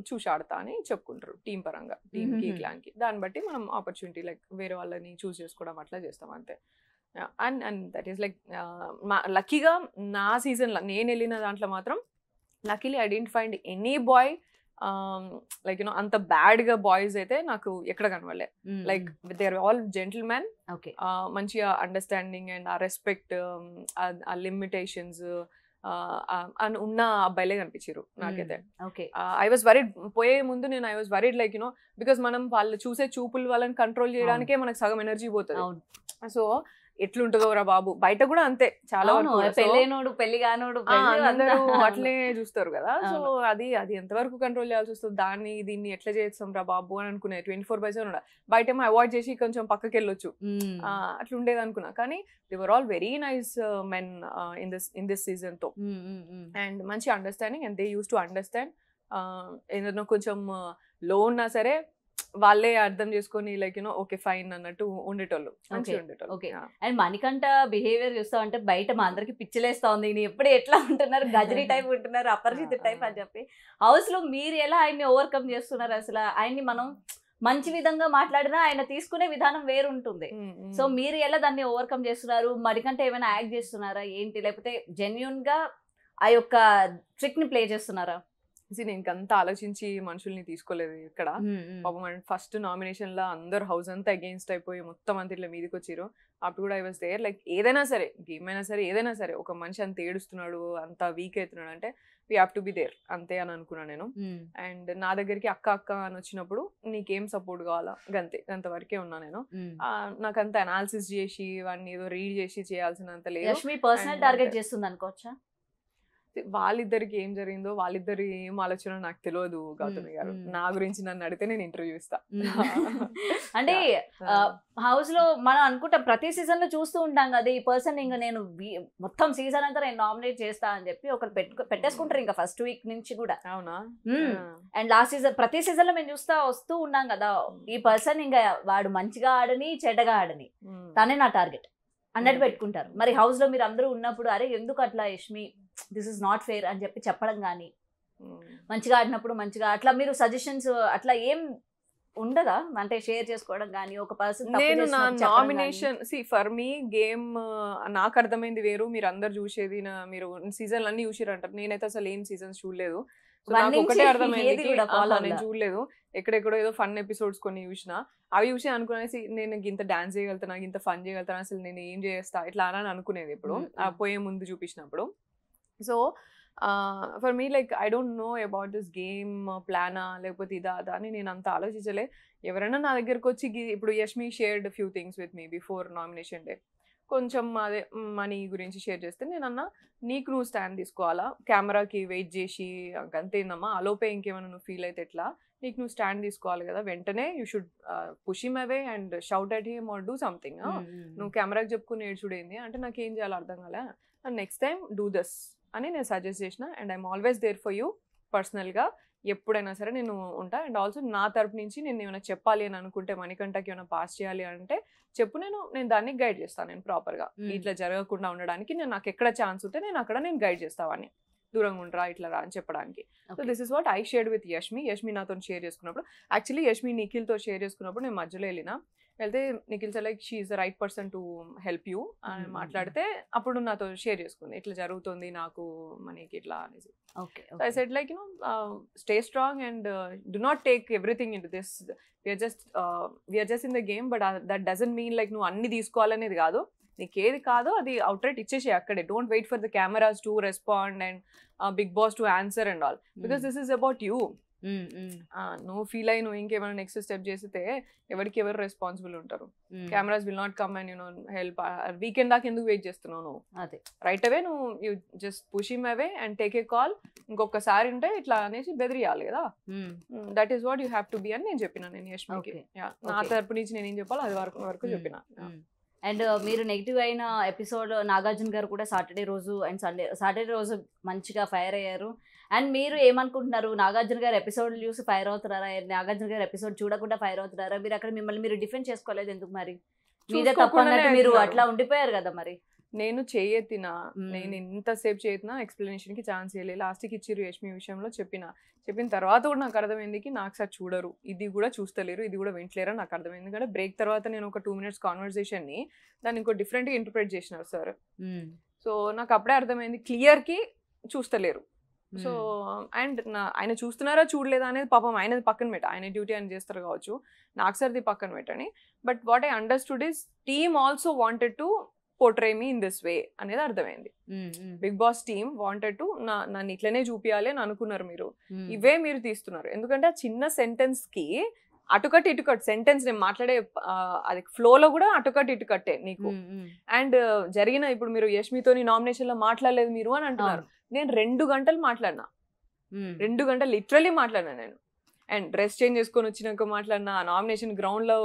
చూసి ఆడతా అని చెప్పుకుంటారు టీం పరంగా, టీంకి క్లాన్కి. దాన్ని బట్టి మనం ఆపర్చునిటీ లైక్ వేరే వాళ్ళని చూస్ చేసుకోవడం అట్లా చేస్తాం అంతే. అండ్ దట్ ఈస్ లైక్ లక్కీగా నా సీజన్లో నేను వెళ్ళిన దాంట్లో మాత్రం luckily I didn't find any boy like you know అంత బ్యాడ్గా బాయ్స్ అయితే నాకు ఎక్కడ కనవలే. Like they are all gentleman, మంచిగా అండర్స్టాండింగ్ అండ్ ఆ రెస్పెక్ట్, ఆ లిమిటేషన్స్ ఉన్న అబ్బాయిలే కనిపించారు నాకైతే. ఐ వాజ్ వరీడ్ పోయే ముందు, నేను I was worried like you know because మనం వాళ్ళు చూసే చూపులు వాళ్ళని కంట్రోల్ చేయడానికే మనకు సగం ఎనర్జీ పోతుంది. సో ఎట్లుంటుందో రా బాబు, బయట కూడా అంతే చాలా వరకు.
పెళ్ళైనోడు పెళ్లి కానోడు
అందరూ అట్లే చూస్తారు కదా. సో అది ఎంతవరకు కంట్రోల్ చేయాల్సి వస్తుంది, దీన్ని ఎట్లా చేస్తాం రా బాబు అని అనుకునే 24/7 ఉండాలి. బయట ఏమో అవాయిడ్ చేసి కొంచెం పక్కకి వెళ్ళొచ్చు, అట్లా ఉండేది అనుకున్నా. కానీ they were all very nice men in this season తో, అండ్ మంచి understanding, and they use to understand. ఏదైనా కొంచెం లో ఉన్నా సరే వాళ్ళే అర్థం చేసుకొని లైక్ యూనో ఓకే ఫైన్ అన్నట్టు ఉండేటోళ్ళు, మంచిగా ఉండేటోళ్ళు.
అండ్ మణికంఠ బిహేవియర్ చూస్తా ఉంటే బయట మా అందరికి పిచ్చిలేస్తా ఉంది, ఎప్పుడు ఎట్లా ఉంటున్నారు, గజరీ టైప్ ఉంటున్నారు, అపరిచిత టైప్ అని చెప్పి. హౌస్ లో మీరు ఎలా ఆయన్ని ఓవర్కమ్ చేస్తున్నారు? అసలు ఆయన్ని మనం మంచి విధంగా మాట్లాడినా ఆయన తీసుకునే విధానం వేరు ఉంటుంది. సో మీరు ఎలా దాన్ని ఓవర్కమ్ చేస్తున్నారు? మణికంఠ ఏమైనా యాక్ట్ చేస్తున్నారా ఏంటి, లేకపోతే జెన్యున్ గా ఆ యొక్క ట్రిక్ ని ప్లే చేస్తున్నారా?
నేను ఇంకంతా ఆలోచించి మనుషుల్ని తీసుకోలేదు ఇక్కడ. పాపం ఫస్ట్ నామినేషన్ లో అందరు హౌస్ అంతా అగేన్స్ట్ అయిపోయి మొత్తం అంత ఇట్లా మీదకి వచ్చారు. అప్పుడు కూడా ఐ వాజ్ దేర్. లైక్ ఏదైనా సరే, గేమ్ అయినా సరే, ఏదైనా సరే, ఒక మనిషి అంత ఏడుస్తున్నాడు, అంత వీక్ అవుతున్నాడు అంటే we have to be there అంతే అని అనుకున్నాను నేను. అండ్ నా దగ్గరికి అక్క అని వచ్చినప్పుడు నీకేం సపోర్ట్ కావాలా గంతే, అంతవరకే ఉన్నా నేను. నాకంత అనాలిసిస్ చేసి వాడిని ఏదో రీడ్ చేసి చేయాల్సినంత లేదు.
పర్సనల్ టార్గెట్ చేస్తుంది అనుకోవచ్చా?
వాళ్ళిద్దరికి ఏం జరిగిందో, వాళ్ళిద్దరు ఏం ఆలోచన నాకు తెలియదు గౌతమి గారు. నా గురించి నన్ను అడిగితే నేను ఇంటర్వ్యూ ఇస్తా.
అంటే హౌస్ లో మనం అనుకుంటాం, ప్రతి సీజన్ లో చూస్తూ ఉంటాం కదా, ఈ పర్సన్ ఇంకా నేను మొత్తం సీజన్ అంతా నేను నామినేట్ చేస్తా అని చెప్పి ఒకరు పెట్టేసుకుంటారు ఇంకా ఫస్ట్ వీక్ నుంచి కూడా.
అవునా?
అండ్ లాస్ట్ సీజన్ ప్రతి సీజన్ లో మేము వస్తూ ఉన్నాం కదా, ఈ పర్సన్ ఇంకా వాడు మంచిగా ఆడని చెడ్డగా ఆడని తనే నా టార్గెట్ అన్నట్టు పెట్టుకుంటారు. మరి హౌస్ లో మీరు అందరూ ఉన్నప్పుడు అరే ఎందుకు అట్లా Yashmi this is not fair అని చెప్పి చెప్పడం కానీ, మంచిగా ఆడినప్పుడు మంచిగా అట్లా మీరు సజెషన్స్ అట్లా ఏం ఉండదా? అంటే షేర్ చేసుకోవడం కానీ, ఒక పర్సన్
నేను నా నామినేషన్ ఫర్ మీ గేమ్ నాకు అర్థమైంది వేరు, మీరు అందరు చూసేది మీరు సీజన్లు అన్ని చూసిరు అంటారు. నేనైతే అసలు ఏం సీజన్స్ చూడలేదు. నాకు ఒకటే అర్థమైంది, నేను చూడలేదు. ఎక్కడెక్కడో ఏదో ఫన్ ఎపిసోడ్స్ కొన్ని చూసిన, అవి చూసి అనుకునేసి నేను ఇంత డాన్స్ చేయగలుగుతాను, ఇంత ఫన్ చేయగలుగుతాను, అసలు నేను ఏం చేస్తా ఇట్లా అని అనుకునేది ఇప్పుడు పోయే ముందు చూపించినప్పుడు. So for me like I don't know about this game ప్లానా లేకపోతే ఇదా అదా అని నేను అంత ఆలోచించలే. ఎవరైనా నా దగ్గరకు వచ్చి ఇప్పుడు Yashmi shared few things with me before nomination day, కొంచెం అదే మనీ గురించి షేర్ చేస్తే నేను అన్నా నీకు నువ్వు స్టాండ్ తీసుకోవాలా, కెమెరాకి వెయిట్ చేసి అంతేందమ్మా అలోపే ఇంకేమైనా నువ్వు ఫీల్ అయితే ఎట్లా, నీకు నువ్వు స్టాండ్ తీసుకోవాలి కదా, వెంటనే you should push him away and shout at him or do something. నువ్వు కెమెరాకి చెప్పుకుని ఏడ్చుడేంది అంటే నాకు ఏం చేయాలో అర్థం కాలే, and next time do this అని నేను సజెస్ట్ చేసిన. And I'm always there for you పర్సనల్గా, ఎప్పుడైనా సరే నేను ఉంటా. అండ్ ఆల్సో నా తరపు నుంచి నేను ఏమైనా చెప్పాలి అని అనుకుంటే, మణికంఠకి ఏమైనా పాస్ చేయాలి అంటే చెప్పు, నేను దాన్ని గైడ్ చేస్తాను. నేను ప్రాపర్గా ఇట్లా జరగకుండా ఉండడానికి నాకు ఎక్కడ ఛాన్స్ ఉంటే నేను అక్కడ గైడ్ చేస్తావని, దూరంగా ఉండరా ఇట్లా రా అని చెప్పడానికి. So this is what I shared with Yashmi నాతో షేర్ చేసుకున్నప్పుడు. యాక్చువల్లీ యష్మి నిఖిల్తో షేర్ చేసుకున్నప్పుడు నేను మధ్యలో వెళ్తే Nikhil sir like she is the right person to help you అని మాట్లాడితే అప్పుడు నాతో షేర్ చేసుకుంది, ఇట్లా జరుగుతుంది నాకు మనకి ఇట్లా అనేసి. I said like stay strong and do not take everything in to this, we are just in the game, but that doesn't mean like నువ్వు అన్ని తీసుకోవాలనేది కాదు. నీకు ఏది కాదో అది అవుట్ రైట్ ఇచ్చేసి అక్కడే. Don't wait for the cameras to respond and Bigg Boss to answer and all, because this is about you. నువ్వు ఫీల్ అయ్యి నువ్వు ఇంకేమైనా నెక్స్ట్ స్టెప్ చేస్తే ఎవరికి ఎవరు రెస్పాన్సిబుల్ ఉంటారు? Cameras will not come and you know help. Weekend దాకా ఎందుకు వెయిట్ చేస్తున్నావు నువ్వు? అదే రైట్ అవే నువ్వు you just push him away and take a call. ఇంకొకసారి ఉంటే ఇట్లా అనేసి బెదిరియాలి కదా, that is what you have to B అని నేను చెప్పిన. నేను యష్మికి నా తరపు నుంచి నేను ఏం చెప్పాలో అది వరకు చెప్పిన.
అండ్ మీరు నెగిటివ్ అయిన ఎపిసోడ్ నాగార్జున గారు కూడా సాటర్డే రోజు మంచిగా ఫైర్ అయ్యారు. అండ్ మీరు ఏమనుకుంటున్నారు, నాగార్జున గారు ఎపిసోడ్ చూసి ఫైర్ అవుతున్నారా, నాగార్జున గారు ఎపిసోడ్ చూడకుండా ఫైర్ అవుతున్నారా? మీరు అక్కడ మిమ్మల్ని మీరు డిఫెండ్ చేసుకోలేదు ఎందుకు? మరి మీదే తప్పన్నట్టు మీరు అట్లా ఉండిపోయారు కదా. మరి
నేను చేయెత్తినా, నేను ఇంతసేపు చేయెత్తినా ఎక్స్ప్లెనేషన్ కి ఛాన్స్ ఇవ్వలేదు. లాస్ట్కి ఇచ్చిర్రు యష్మి విషయంలో చెప్పిన తర్వాత కూడా నాకు అర్థమైంది నాకు సార్ చూడరు, ఇది కూడా చూస్తలేరు, ఇది కూడా వింటలేరు అని నాకు అర్థమైంది. ఎందుకంటే బ్రేక్ తర్వాత నేను ఒక 2 minutes కాన్వర్సేషన్ ని దాన్ని ఇంకో డిఫరెంట్గా ఇంటర్ప్రిట్ చేసినారు సార్. సో నాకు అప్పుడే అర్థమైంది క్లియర్కి చూస్తలేరు. సో అండ్ ఆయన చూస్తున్నారా చూడలేదా అనేది పాపం ఆయనది పక్కన పెట్ట, ఆయన డ్యూటీ ఆయన చేస్తారు కావచ్చు, నాకు సార్ది పక్కన పెట్టండి. But what I understood is team also wanted to portray me in this way అనేది అర్థమైంది. Bigg Boss team wanted to నన్ను ఇట్లనే చూపించాలి అని అనుకున్నారు మీరు, ఇవే మీరు తీస్తున్నారు. ఎందుకంటే ఆ చిన్న సెంటెన్స్ కి అటుకట్ ఇటుకట్ సెంటెన్స్ నేను మాట్లాడే అది ఫ్లోలో కూడా అటుకట్ ఇటుకట్టే నీకు. అండ్ జరిగిన ఇప్పుడు మీరు యష్మితోని నామినేషన్ లో మాట్లాడలేదు మీరు అని అంటున్నారు. నేను 2 గంటలు మాట్లాడినా, 2 గంటలు లిటరలీ మాట్లాడినా నేను. అండ్ డ్రెస్ చేంజ్ చేసుకొని వచ్చినాక మాట్లాడినా, నామినేషన్ గ్రౌండ్ లో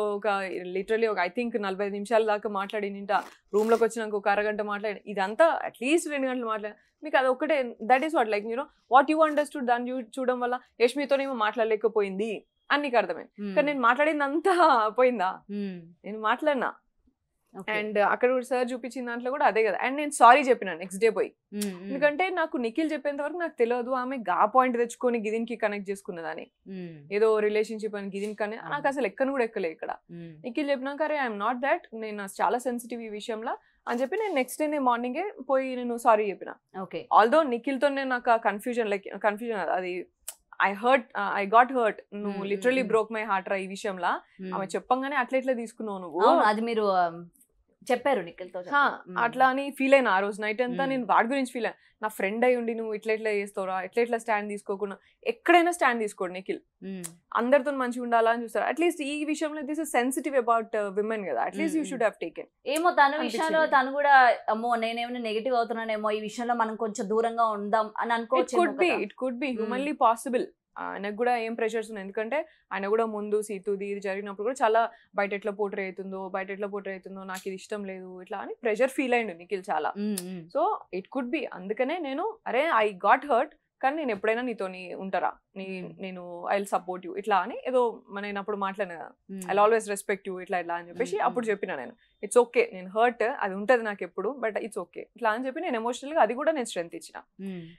లిటరలీ ఒక ఐ థింక్ 45 నిమిషాల దాకా మాట్లాడినింట, రూమ్ లోకి వచ్చినాక ఒక అరగంట మాట్లాడి, ఇదంతా అట్లీస్ట్ 2 గంటలు మాట్లాడి. మీకు అది ఒకటే, that is what like what you understood, దాన్ని చూడడం వల్ల యష్మితోనేమో మాట్లాడలేకపోయింది అని నీకు అర్థమైంది. కానీ నేను మాట్లాడింది అంతా పోయిందా? నేను మాట్లాడినా. అండ్ అక్కడ కూడా సార్ చూపించిన దాంట్లో కూడా అదే కదా. అండ్ నేను సారీ చెప్పినా నెక్స్ట్ డే పోయి, ఎందుకంటే నాకు నిఖిల్ చెప్పేంత వరకు నాకు తెలియదు ఆమె గా పాయింట్ తెచ్చుకొని గిదిన్కి కనెక్ట్ చేసుకున్నదని, ఏదో రిలేషన్షిప్ అని గిదిన్ కానీ నాకు అసలు ఎక్కను కూడా ఎక్కలే ఇక్కడ. నిఖిల్ చెప్పినాక అరే ఐఎమ్ నాట్ దాట్, నేను చాలా సెన్సిటివ్ ఈ విషయంలో అని చెప్పి నేను నెక్స్ట్ డే మార్నింగే పోయి నేను సారీ చెప్పిన. ఆల్దో నిఖిల్తో నాకు కన్ఫ్యూజన్ అది I got hurt. నువ్వు లిటరలీ బ్రోక్ మై హార్ట్ రా ఈ విషయంలో. ఆమె చెప్పంగానే అట్లా ఇట్లా తీసుకున్నావు నువ్వు,
అది మీరు చెప్పారు నిఖిల్తో
అట్లా అని ఫీల్ అయినా. ఆ రోజు నైట్ అంతా నేను వాడి గురించి ఫీల్ అయినా. నా ఫ్రెండ్ అయి ఉండి నువ్వు ఇట్లా ఇట్లా చేస్తావురా, ఎట్లా స్టాండ్ తీసుకోకుండా. ఎక్కడైనా స్టాండ్ తీసుకోండి నిఖిల్, అందరితో మంచిగా ఉండాలా అని చూస్తారు. అట్లీస్ట్ ఈ విషయంలో this is sensitive about women కదా, at least you should have taken.
ఏమో తన విషయంలో తను కూడా అమ్మో నేనేమైనా నెగిటివ్ అవుతున్నానేమో, ఈ విషయంలో మనం కొంచెం దూరంగా ఉందాం అని అనుకోవచ్చు.
It could B humanly possible. ఆయనకు కూడా ఏం ప్రెషర్స్ ఉన్నాయి, ఎందుకంటే ఆయన కూడా ముందు సీతుది ఇది జరిగినప్పుడు కూడా చాలా బయట ఎట్లా పోర్ట్రే అవుతుందో నాకు ఇది ఇష్టం లేదు ఇట్లా అని ప్రెషర్ ఫీల్ అయ్యిండు నిఖిల్ చాలా. So it could B. అందుకనే నేను అరే ఐ గాట్ హర్ట్, కానీ నేను ఎప్పుడైనా నీతోని ఉంటారా, నేను ఐ విల్ సపోర్ట్ యూ ఇట్లా అని ఏదో నేను అప్పుడు మాట్లాడినా కదా, ఐ ఆల్వేస్ రెస్పెక్ట్ యూ ఇట్లా అని చెప్పేసి అప్పుడు చెప్పిన నేను. ఇట్స్ ఓకే, నేను హర్ట్ అది ఉంటుంది నాకు ఎప్పుడు, బట్ ఇట్స్ ఓకే ఇట్లా అని చెప్పి నేను ఎమోషనల్ గా అది కూడా నేను స్ట్రెంత్ ఇచ్చిన.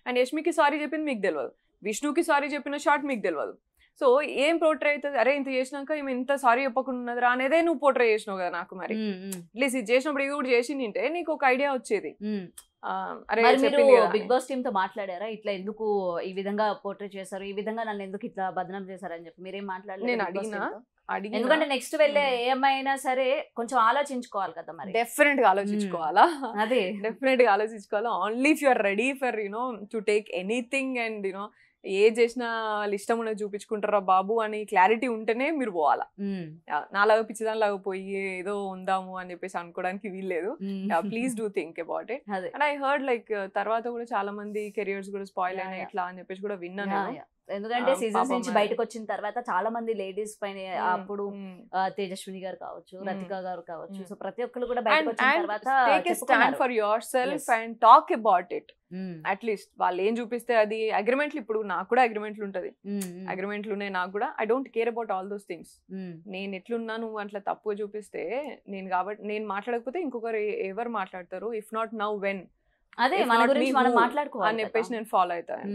అండ్ యష్మికి సారీ చెప్పింది మీకు తెలియదు, విష్ణుకి సారీ చెప్పిన షార్ట్ మీకు తెలియదు. సో ఏం పోర్ట్రే అవుతుంది, అరే ఇంత చేసినాక ఈమె ఇంత సారీ చెప్పకుండా ఉన్నదిరా అనేదే నువ్వు పోర్ట్రే చేసినావు కదా నాకు. మరి అట్లీస్ట్ ఇది చేసినప్పుడు ఇది కూడా చేసి నింటే నీకు ఒక ఐడియా వచ్చేది.
బిగ్ బాస్ టీమ్ తో మాట్లాడారా ఇట్లా ఎందుకు ఈ విధంగా పోర్ట్రే చేశారు, ఈ విధంగా నన్ను ఎందుకు ఇట్లా బదనాం చేశారు అని చెప్పి మీరేం మాట్లాడలేదు?
నేను అడిగినా,
ఎందుకంటే నెక్స్ట్ వెళ్ళే ఏమైనా సరే కొంచెం ఆలోచించుకోవాలి కదా. మరి
డెఫినెట్ గా ఆలోచించుకోవాలా, అదే డెఫినెట్ గా ఆలోచించుకోవాలా. Only if you are ready for to take anything and ఏ చేసినా వాళ్ళు ఇష్టం ఉన్నది చూపించుకుంటారా బాబు అని క్లారిటీ ఉంటేనే మీరు పోవాలా. నాలాగా పిచ్చిదానిలాగా పోయి ఏదో ఉందాము అని చెప్పేసి అనుకోవడానికి వీల్లేదు. Please do think about it. And I heard like తర్వాత కూడా చాలా మంది కెరియర్స్ కూడా స్పాయిల్ అయినాయి ఇట్లా అని చెప్పేసి కూడా విన్నాను.
ఎందుకంటే సీజన్స్ నుంచి బయటకు వచ్చిన తర్వాత చాలా మంది లేడీస్ పైన అప్పుడు తేజస్విని గారు కావచ్చు, రతిక గారు కావచ్చు, సో ప్రతి ఒక్కరు కూడా బయటకు వచ్చిన తర్వాత
take a stand for your self and talk about it. At least వాళ్ళు ఏం చూపిస్తే అది అగ్రిమెంట్లు, ఇప్పుడు నాకు కూడా అగ్రిమెంట్లు ఉంటది, అగ్రిమెంట్లు ఉన్నాయి నాకు కూడా. I don't care about all those things. నేను ఎట్లున్నా నువ్వు అట్లా తప్పుగా చూపిస్తే నేను కాబట్టి నేను మాట్లాడకపోతే ఇంకొకరు ఎవరు మాట్లాడతారు, ఇఫ్ నాట్ నౌ వెన్,
అదే మన గురించి మనం మాట్లాడుకోవాలి
అని చెప్పేసి నేను ఫాలో అవుతాను.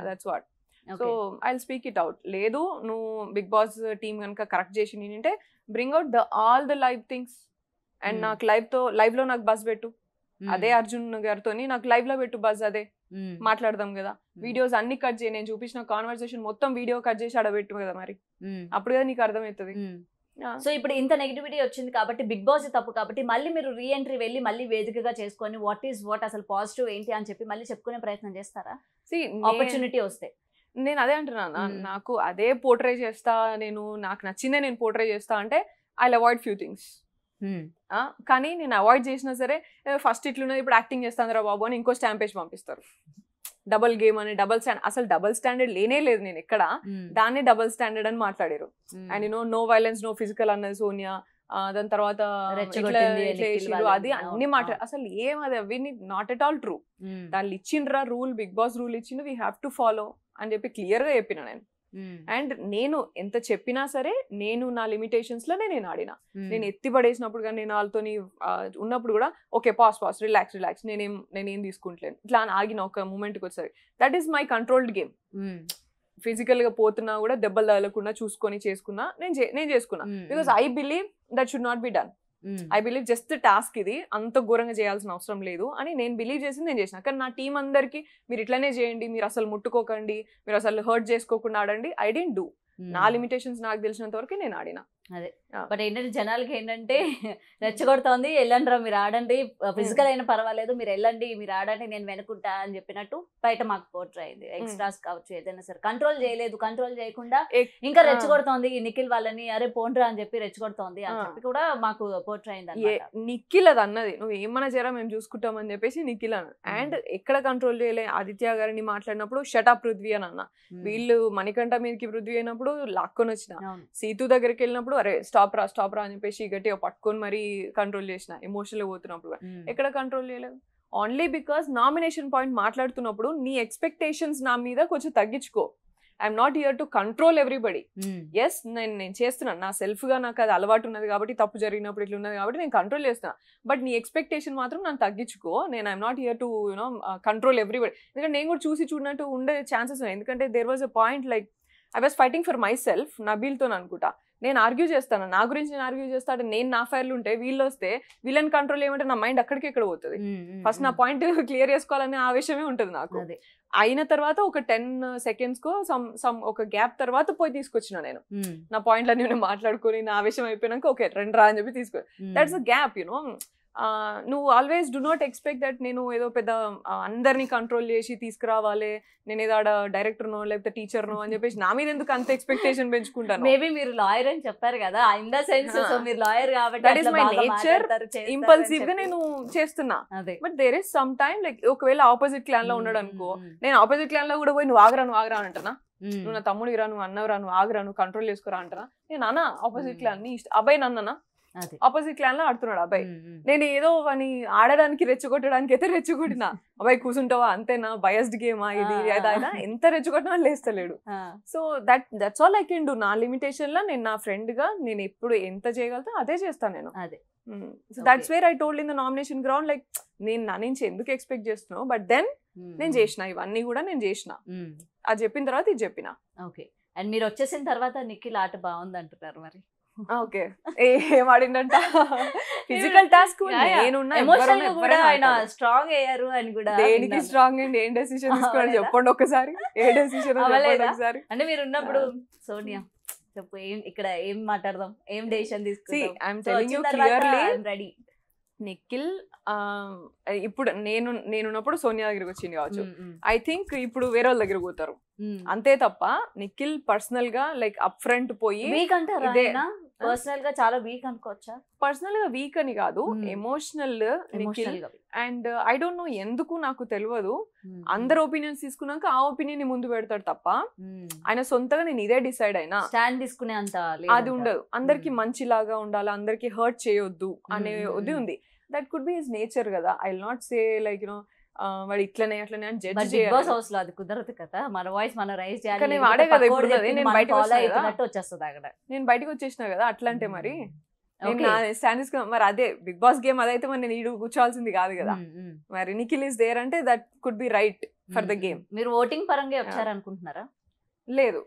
That's what. So I will speak it out. లేదు నువ్వు బిగ్ బాస్ టీమ్ కనుక కరెక్ట్ చేసి నేనంటే bring out all the live things. And నాకు లైవ్ లో నాకు బస్ పెట్టు, అదే అర్జున్ గారితో నాకు లైవ్ లో పెట్టు బస్, అదే మాట్లాడదాం కదా. వీడియోస్ అన్ని కట్ చేయి, నేను చూపించిన కాన్వర్సేషన్ మొత్తం వీడియో కట్ చేసి ఆడబెట్టు కదా, మరి అప్పుడు కదా నీకు అర్థమవుతుంది.
సో ఇప్పుడు ఇంత నెగిటివిటీ వచ్చింది కాబట్టి బిగ్ బాస్ తప్పు కాబట్టి మళ్ళీ మీరు రీఎంట్రీ వెళ్ళి మళ్ళీ వేదికగా చేసుకొని వాట్ అసలు పాజిటివ్ ఏంటి అని చెప్పి మళ్ళీ చెప్పుకునే ప్రయత్నం చేస్తారా ఆపర్చునిటీ వస్తే?
నేను అదే అంటున్నా, నాకు అదే పోర్ట్రే చేస్తా, నాకు నచ్చిందే నేను పోర్ట్రే చేస్తా అంటే I will avoid few things. కానీ నేను అవాయిడ్ చేసినా సరే ఫస్ట్ ఇట్లున్నది ఇప్పుడు యాక్టింగ్ చేస్తాను రా బాబు అని ఇంకో స్టాంప్ వేసి పంపిస్తారు. డబల్ గేమ్ అని, డబల్ స్టాండ్, అసలు డబల్ స్టాండర్డ్ లేనే లేదు నేను ఎక్కడ, దాన్ని డబల్ స్టాండర్డ్ అని మాట్లాడారు. And no violence no physical అన్నది సోనియా, దాని తర్వాత అది అన్ని మాట్లాడారు. అసలు ఏం అది అవి నాట్ ఎట్ ఆల్ ట్రూ. దాన్ని ఇచ్చిండ్రా రూల్, బిగ్ బాస్ రూల్ ఇచ్చిండు, వీ హ్యావ్ టు ఫాలో అని చెప్పి క్లియర్ గా చెప్పిన నేను. అండ్ నేను ఎంత చెప్పినా సరే నేను నా లిమిటేషన్స్ లో నేను ఆడినా. నేను ఎత్తి పడేసినప్పుడు కానీ నేను వాళ్ళతో ఉన్నప్పుడు కూడా ఓకే పాస్ రిలాక్స్ నేనేం తీసుకుంటలేను ఇట్లా ఆగిన ఒక మూమెంట్కి వచ్చేసరి. That is my controlled game. Physical గా పోతున్నా కూడా దెబ్బలు తగలకుండా చూసుకొని చేసుకున్నా నేను చేసుకున్నా. Because I believe that should not be done. I believe just task ఇది అంత ఘోరంగా చేయాల్సిన అవసరం లేదు అని నేను బిలీవ్ చేసింది నేను చేసిన. కానీ నా టీం అందరికి మీరు ఇట్లనే చేయండి, మీరు అసలు ముట్టుకోకండి, మీరు అసలు హర్ట్ చేసుకోకుండా ఆడండి, ఐ డెంట్ డూ. నా లిమిటేషన్స్ నాకు తెలిసినంత వరకు నేను ఆడినా.
అదే బట్ ఏంటంటే జనాలకి ఏంటంటే రెచ్చగొడుతోంది, వెళ్ళండి రా మీరు ఆడండి, ఫిజికల్ అయినా పర్వాలేదు మీరు వెళ్ళండి మీరు ఆడండి నేను వెనుకుంటా అని చెప్పినట్టు బయట మాకు పోర్ట్రే అయింది. ఎక్స్ట్రాస్ కావచ్చు ఏదైనా సరే కంట్రోల్ చేయలేదు, కంట్రోల్ చేయకుండా ఇంకా రెచ్చగొడుతోంది నిఖిల్ వాళ్ళని, అరే పోండ్రా అని చెప్పి రెచ్చగొడుతోంది అని చెప్పి కూడా మాకు పోర్ట్రే అయింది.
నిఖిల్ అది అన్నది నువ్వు ఏమన్నా చేయరా మేము చూసుకుంటామని చెప్పేసి నిఖిల్ అన్న. అండ్ ఎక్కడ కంట్రోల్ చేయలే, ఆదిత్య గారిని మాట్లాడినప్పుడు షటప్ పృథ్వీ అని అన్న, వీళ్ళు మణికంఠ మీదకి పృథ్వీ అయినప్పుడు లాక్కొని వచ్చిన, సీతు దగ్గరికి వెళ్ళినప్పుడు అరే స్టాప్ రా అని చెప్పేసి గట్టిగా పట్టుకొని మరీ కంట్రోల్ చేసిన, ఎమోషనల్ పోతున్నప్పుడు ఎక్కడ కంట్రోల్ చేయలేదు. ఓన్లీ బికాస్ నామినేషన్ పాయింట్ మాట్లాడుతున్నప్పుడు నీ ఎక్స్పెక్టేషన్స్ నా మీద కొంచెం తగ్గించుకో. I'm not here to control everybody. Yes నేను చేస్తున్నాను, నా సెల్ఫ్ గా నాకు అది అలవాటు ఉన్నది కాబట్టి, తప్పు జరిగినప్పుడు ఇట్లా ఉన్నది కాబట్టి నేను కంట్రోల్ చేస్తున్నా. బట్ నీ ఎక్స్పెక్టేషన్ మాత్రం నన్ను తగ్గించుకో. నేను I'm not here to you know control everybody. ఎందుకంటే నేను కూడా చూసి చూడనట్టు ఉండే ఛాన్సెస్ ఉన్నాయి. ఎందుకంటే there was a point like I was fighting for myself, నబీల్తో అనుకుంటా. నేను ఆర్గ్యూ చేస్తాను, నా గురించి నేను ఆర్గ్యూ చేస్తాను, నేను నా ఫైర్లు ఉంటే వీళ్ళు వస్తే వీళ్ళని కంట్రోల్ ఏమంటే నా మైండ్ అక్కడికి ఎక్కడ పోతుంది. ఫస్ట్ నా పాయింట్ క్లియర్ చేసుకోవాలనే ఆవేశమే ఉంటుంది నాకు. అయిన తర్వాత ఒక 10 seconds కో ఒక గ్యాప్ తర్వాత పోయి తీసుకొచ్చిన నేను నా పాయింట్లన్నీ నేను మాట్లాడుకొని నా ఆవేశం అయిపోయినాక ఓకే రండి రా అని చెప్పి తీసుకో. That's a gap you know. నువ్వు always do not expect that నేను ఏదో పెద్ద అందరినీ కంట్రోల్ చేసి తీసుకురావాలి, నేను ఏదో ఆడ డైరెక్టర్నో లేకపోతే టీచర్నో అని చెప్పేసి నా మీద ఎందుకు అంత ఎక్స్పెక్టేషన్ పెంచుకుంటాను.
మేబీ మీరు లాయర్ అని చెప్పారు కదా, ఇన్ ద సెన్స్ మీరు లాయర్ కాబట్టి
that is my nature, impulsive గా నేను చేస్తున్నా. But there is some time like ఒకవేళ ఆపోజిట్ క్లాన్ లో ఉన్నాడు అనుకో, నేను ఆపోజిట్ క్లాన్ లో కూడా పోయి నువ్వు ఆగరా అంటున్నా, నువ్వు నా తమ్ముడిరా, నువ్వు అన్నవరా, నువ్వు ఆగరా, నువ్వు కంట్రోల్ చేసుకురా అంటున్నా. నేను అన్న ఆపోజిట్ క్లాన్ నీ అబ్బాయి నన్ననా ఆపోజిట్ క్లాన్ లో ఆడుతున్నాడు అబ్బాయి, నేను ఏదో అని ఆడడానికి రెచ్చగొట్టడానికి అయితే రెచ్చగొట్టినా, అబ్బాయి కూర్చుంటావా అంతేనా, బయస్డ్ గేమా ఇది అదా, ఎంత రెచ్చగొట్టినా లేస్తలేడు. So that's all I can do. నా లిమిటేషన్ లో నేను నా ఫ్రెండ్ గా నేను ఎప్పుడు ఎంత చేయగలుగుతా అదే చేస్తాను నేను. That's where I told in the nomination ground like నేను నా నుంచి ఎందుకు ఎక్స్పెక్ట్ చేస్తున్నావు, బట్ దెన్ నేను చేసిన ఇవన్నీ కూడా నేను చేసిన, అది చెప్పిన తర్వాత ఇది చెప్పిన.
ఓకే. అండ్ మీరు వచ్చేసిన తర్వాత నిఖిల్ ఆట బాగుంది అంటున్నారు మరి.
ఓకే ఏం ఆడిందంట ఫిజికల్ టాస్క్
స్ట్రాంగ్ అయ్యారు అని కూడా.
దేనికి స్ట్రాంగ్ అండి, ఏం డెసిషన్ తీసుకోవాలి చెప్పండి ఒకసారి, ఏ డెసిషన్ ఒకసారి.
అంటే మీరు ఉన్నప్పుడు సోనియా చెప్పు ఇక్కడ ఏం మాట్లాడదాం, ఏం డెసిషన్ తీసుకుంటాం రెడీ.
నిఖిల్ ఇప్పుడు నేనున్నప్పుడు సోనియా దగ్గరికి వచ్చింది కావచ్చు, ఐ థింక్ ఇప్పుడు వేరే వాళ్ళ దగ్గర పోతారు అంతే తప్ప నిఖిల్ పర్సనల్ గా లైక్ అప్ ఫ్రంట్ పోయి
వీక్ అంటారా, పర్సనల్ గా చాలా వీక్ అనుకోవచ్చా?
పర్సనల్ గా వీక్ అని కాదు, emotional Nikhil. And I don't no ఎందుకు నాకు తెలియదు, అందరు ఒపీనియన్స్ తీసుకున్నాక ఆ ఒపీనియన్ ని ముందు పెడతాడు తప్ప ఆయన సొంతగా నేను ఇదే డిసైడ్ అయినా
స్టాండ్ తీసుకునే అంత
అది ఉండదు. అందరికి మంచిలాగా ఉండాలి, అందరికి హర్ట్ చేయొద్దు అనేది ఉంది. That could be his nature కదా. I will not say like you know వాడు ఇట్లనే అట్లనే అని జడ్జ్ చేయాలి. బిగ్ బాస్ హౌస్ లో అది కుదరదు కదా, మన వాయిస్ మనం రైజ్ చేయాలి. కానీ వాడే కదా ఇప్పుడు నేను బయటకు వచ్చేస్తుంది అక్కడ, నేను బయటకు వచ్చేసిన కదా అట్లా అంటే మరి స్టాండర్డ్స్ మరి అదే బిగ్ బాస్ గేమ్ అదైతే మరి నేను ఈడు కూర్చోవాల్సింది కాదు కదా. మరి నిఖిల్ ఇస్ దేర్ అంటే that could be right for the game. మీరు ఓటింగ్ పరంగా వచ్చారనుకుంటున్నారా? లేదు,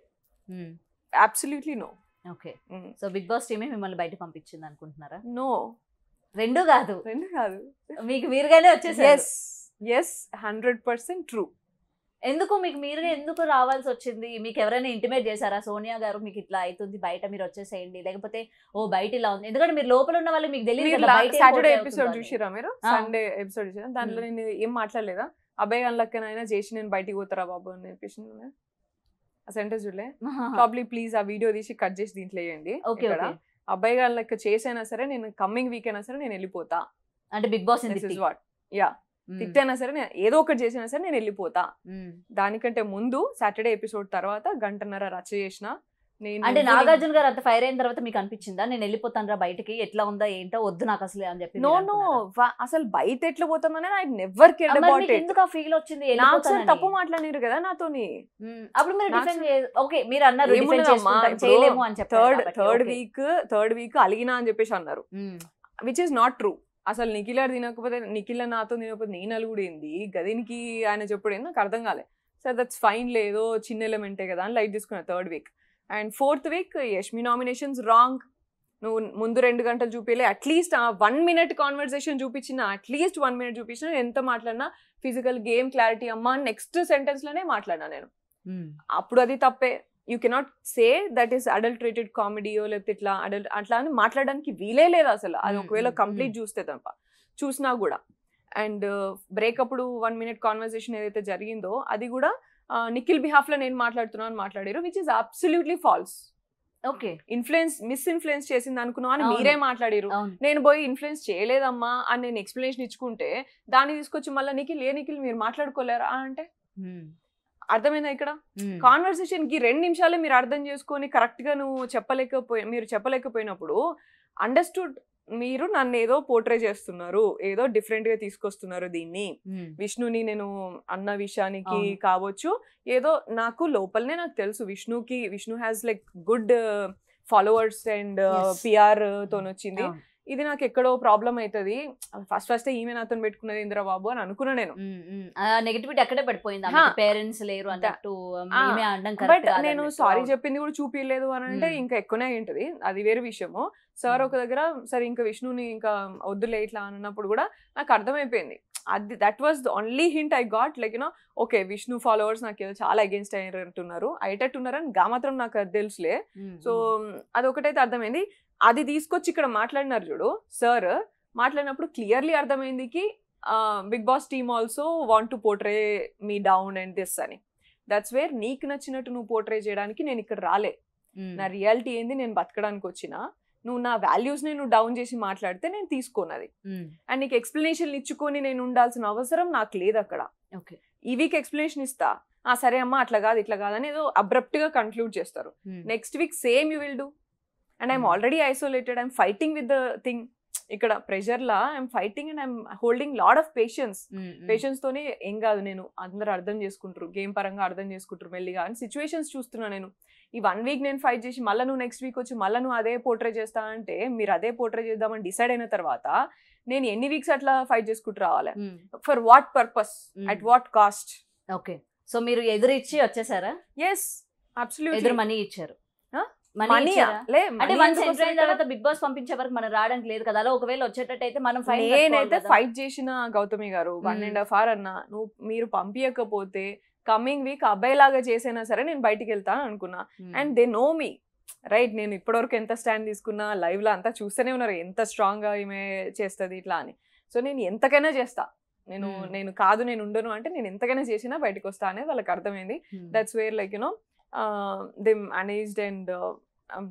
absolutely no. Okay, so Bigg Boss టీమే మిమ్మల్ని బయట పంపించింది అనుకుంటున్నారా? నో, రెండు కాదు మీకు మీరుగానే వచ్చేసారు. yes 100% true. ఎందుకు మీకు మీరుగా ఎందుకు రావాల్సి వచ్చింది? మీకు ఎవరైనా ఇంటిమేట్ చేశారా సోనియా గారు మీకు ఇట్లా అవుతుంది బయట మీరు వచ్చేసేయండి, లేకపోతే ఓ బయట ఇలా ఉంది? ఎందుకంటే మీరు లోపల ఉన్న వాళ్ళు మీకు తెలియదు. సాటర్డే ఎపిసోడ్ చూసిరా మీరు? సండే ఎపిసోడ్ చూసిరా? దాంట్లో నేను ఏం మాట్లాడలేదా? అబ్బాయి అన్లక్కనైనా చేసి నేను బయటికి పోతారా బాబు అని చెప్పేసి ఆ సెంటెన్స్ చూడలే? ప్రాబ్లీ ప్లీజ్ ఆ వీడియో తీసి కట్ చేసి దీంట్లో వేయండి. అబ్బాయి గారు లెక్క చేసైనా సరే నేను కమ్మింగ్ వీక్ అయినా సరే నేను వెళ్ళిపోతా అంటే బిగ్ బాస్ తిట్టైనా సరే నేను ఏదో ఒకటి చేసినా సరే నేను వెళ్ళిపోతా. దానికంటే ముందు సాటర్డే ఎపిసోడ్ తర్వాత 1.5 గంట రచ్చ చేసిన నేను. అంటే నాగార్జున గారు అంత ఫైర్ అయిన తర్వాత మీకు అనిపించిందా నేను వెళ్ళిపోతాను రా బయటికి, ఎట్లా ఉందా ఏంటో వద్దు నాకు అసలు అని చెప్పి? నో అసలు బయట ఎట్లా పోతామని I never cared about it. ఎందుకు ఆ ఫీల్ వచ్చింది? నాకు తప్పు మాట్లాడారు కదా నాతోని. అప్పుడు మీరు డిఫెండ్ ఓకే మీరు అన్నారు చేయలేము అని చెప్పారు. థర్డ్ వీక్ అలిగినా అని చెప్పేసి అన్నారు, విచ్ ఇస్ నాట్ ట్రూ. అసలు నిఖిల్ తినకపోతే నిఖిల్ నాతో తినకపోతే నేను అలుగుడు ఏంది గదినికి ఆయన చెప్పుడు ఏంది నాకు అర్థం కాలే. సార్ దట్స్ ఫైన్, లేదో చిన్న ఎలిమెంటే కదా అని లైట్ తీసుకున్నా third week. And fourth week Yashmi nominations wrong, నువ్వు ముందు 2 గంటలు చూపించలే, అట్లీస్ట్ 1 minute కాన్వర్సేషన్ చూపించిన, అట్లీస్ట్ 1 minute చూపించిన, ఎంత మాట్లాడినా ఫిజికల్ గేమ్ క్లారిటీ అమ్మా నెక్స్ట్ సెంటెన్స్ లోనే మాట్లాడినా నేను. అప్పుడు అది తప్పే. You cannot say that is adulterated కామెడీయో లేకపోతే ఇట్లా అట్లా అని మాట్లాడడానికి వీలే లేదు అసలు. అది ఒకవేళ కంప్లీట్ చూస్తే తప్ప చూసినా కూడా. అండ్ బ్రేక్ అప్పుడు 1 minute కాన్వర్సేషన్ ఏదైతే జరిగిందో అది కూడా నిఖిల్ బిహాఫ్ లో నేను మాట్లాడుతున్నాను మాట్లాడారు, which is absolutely false.
Okay,
misinfluence చేసింది అనుకున్నాం అని మీరే మాట్లాడారు. నేను పోయి ఇన్ఫ్లుయెన్స్ చేయలేదమ్మా అని నేను ఎక్స్ప్లెనేషన్ ఇచ్చుకుంటే దాన్ని తీసుకొచ్చి మళ్ళీ నిఖిల్ మీరు మాట్లాడుకోలేరా అంటే అర్థమైందా? ఇక్కడ కాన్వర్సేషన్ కి 2 నిమిషాలే మీరు అర్థం చేసుకొని కరెక్ట్ గా మీరు చెప్పలేకపోయినప్పుడు అండర్స్టూడ్ మీరు నన్ను ఏదో పోర్ట్రే చేస్తున్నారు, ఏదో డిఫరెంట్ గా తీసుకొస్తున్నారు దీన్ని. విష్ణుని నేను అన్న విషయానికి కావచ్చు, ఏదో నాకు లోపలనే నాకు తెలుసు Vishnu has like good followers and PR తోనొచ్చింది. ఇది నాకు ఎక్కడో ప్రాబ్లం అవుతుంది, ఫస్ట్ ఈమె నాతో పెట్టుకున్నది ఇంద్రబాబు అని అనుకున్నా నేను.
నెగటివిటీ అక్కడే పడిపోయింది, పేరెంట్స్ లేరు అన్నట్టు.
బట్ నేను సారీ చెప్పింది కూడా చూపించలేదు అని అంటే ఇంకా ఎక్కువనే ఉంటుంది, అది వేరే విషయము. సార్ ఒక దగ్గర సరే ఇంకా విష్ణుని ఇంకా వద్దులే ఇట్లా అన్నప్పుడు కూడా నాకు అర్థమైపోయింది. అది that was the only hint I got, like you know okay Vishnu followers నాకు ఏదో చాలా అగేన్స్ట్ అయ్యేటట్టున్నారని మాత్రం నాకు అది తెలుసులే. సో అదొకటైతే అర్థమైంది. అది తీసుకొచ్చి ఇక్కడ మాట్లాడినారు చూడు సార్, మాట్లాడినప్పుడు క్లియర్లీ అర్థమైంది కి Bigg Boss team also want to portray me down and this అని. దట్స్ వేర్ నీకు నచ్చినట్టు నువ్వు పోర్ట్రే చేయడానికి నేను ఇక్కడ రాలే. నా రియాలిటీ ఏంది, నేను బతకడానికి వచ్చిన, నువ్వు నా వాల్యూస్ ని నువ్వు డౌన్ చేసి మాట్లాడితే నేను తీసుకోనది. అండ్ నీకు ఎక్స్ప్లెనేషన్ ఇచ్చుకొని నేను ఉండాల్సిన అవసరం నాకు లేదు అక్కడ. ఈ వీక్ ఎక్స్ప్లెనేషన్ ఇస్తా, సరే అమ్మా అట్లా కాదు ఇట్లా కాదని ఏదో అబ్రప్ట్ గా కన్క్లూడ్ చేస్తారు. Next week same you will do. And I'm already isolated, I'm fighting with the thing. ఇక్కడ ప్రెషర్ లా I'm fighting and I'm holding lot of patience తోనే ఏం కాదు, నేను అందరూ అర్థం చేసుకుంటారు, గేమ్ పరంగా అర్థం చేసుకుంటారు మెల్లిగా అని సిచ్యువేషన్స్ చూస్తున్నా నేను. ఈ 1 week నేను ఫైట్ చేసి మళ్ళీ నువ్వు నెక్స్ట్ వీక్ వచ్చి మళ్ళీ నువ్వు అదే పోర్ట్రే చేస్తా అంటే, మీరు అదే పోర్ట్రే చేద్దామని డిసైడ్ అయిన తర్వాత నేను ఎన్ని వీక్స్ అట్లా ఫైట్ చేసుకుంటూ రావాలి? For what purpose, at what cost?
Okay, so మీరు ఎదురిచ్చి వచ్చేసారా?
Yes, absolutely.
ఎదురు మనీ ఇచ్చారు. బిగ్ బాస్ పంపించే వరకు మనం రావడానికి లేదు కదా, అలా ఒకవేళ వచ్చేటట్టయితే మనం
నేనైతే ఫైట్ చేసిన గౌతమి గారు 1.5 hours అన్నా, మీరు పంపించకపోతే కమింగ్ వీక్ అబ్బాయి లాగా చేసైనా సరే నేను బయటికి వెళ్తాను అనుకున్నా. And they know me right, నేను ఇప్పటివరకు ఎంత స్టాండ్ తీసుకున్నా లైవ్ లో అంతా చూస్తూనే ఉన్నారు ఎంత స్ట్రాంగ్ గా ఈమె చేస్తుంది ఇట్లా అని. సో నేను ఎంతకైనా చేస్తా, నేను కాదు నేను ఉండను అంటే నేను ఎంతకైనా చేసినా బయటకు వస్తా అనేది వాళ్ళకి అర్థమైంది. That's where like you know they managed and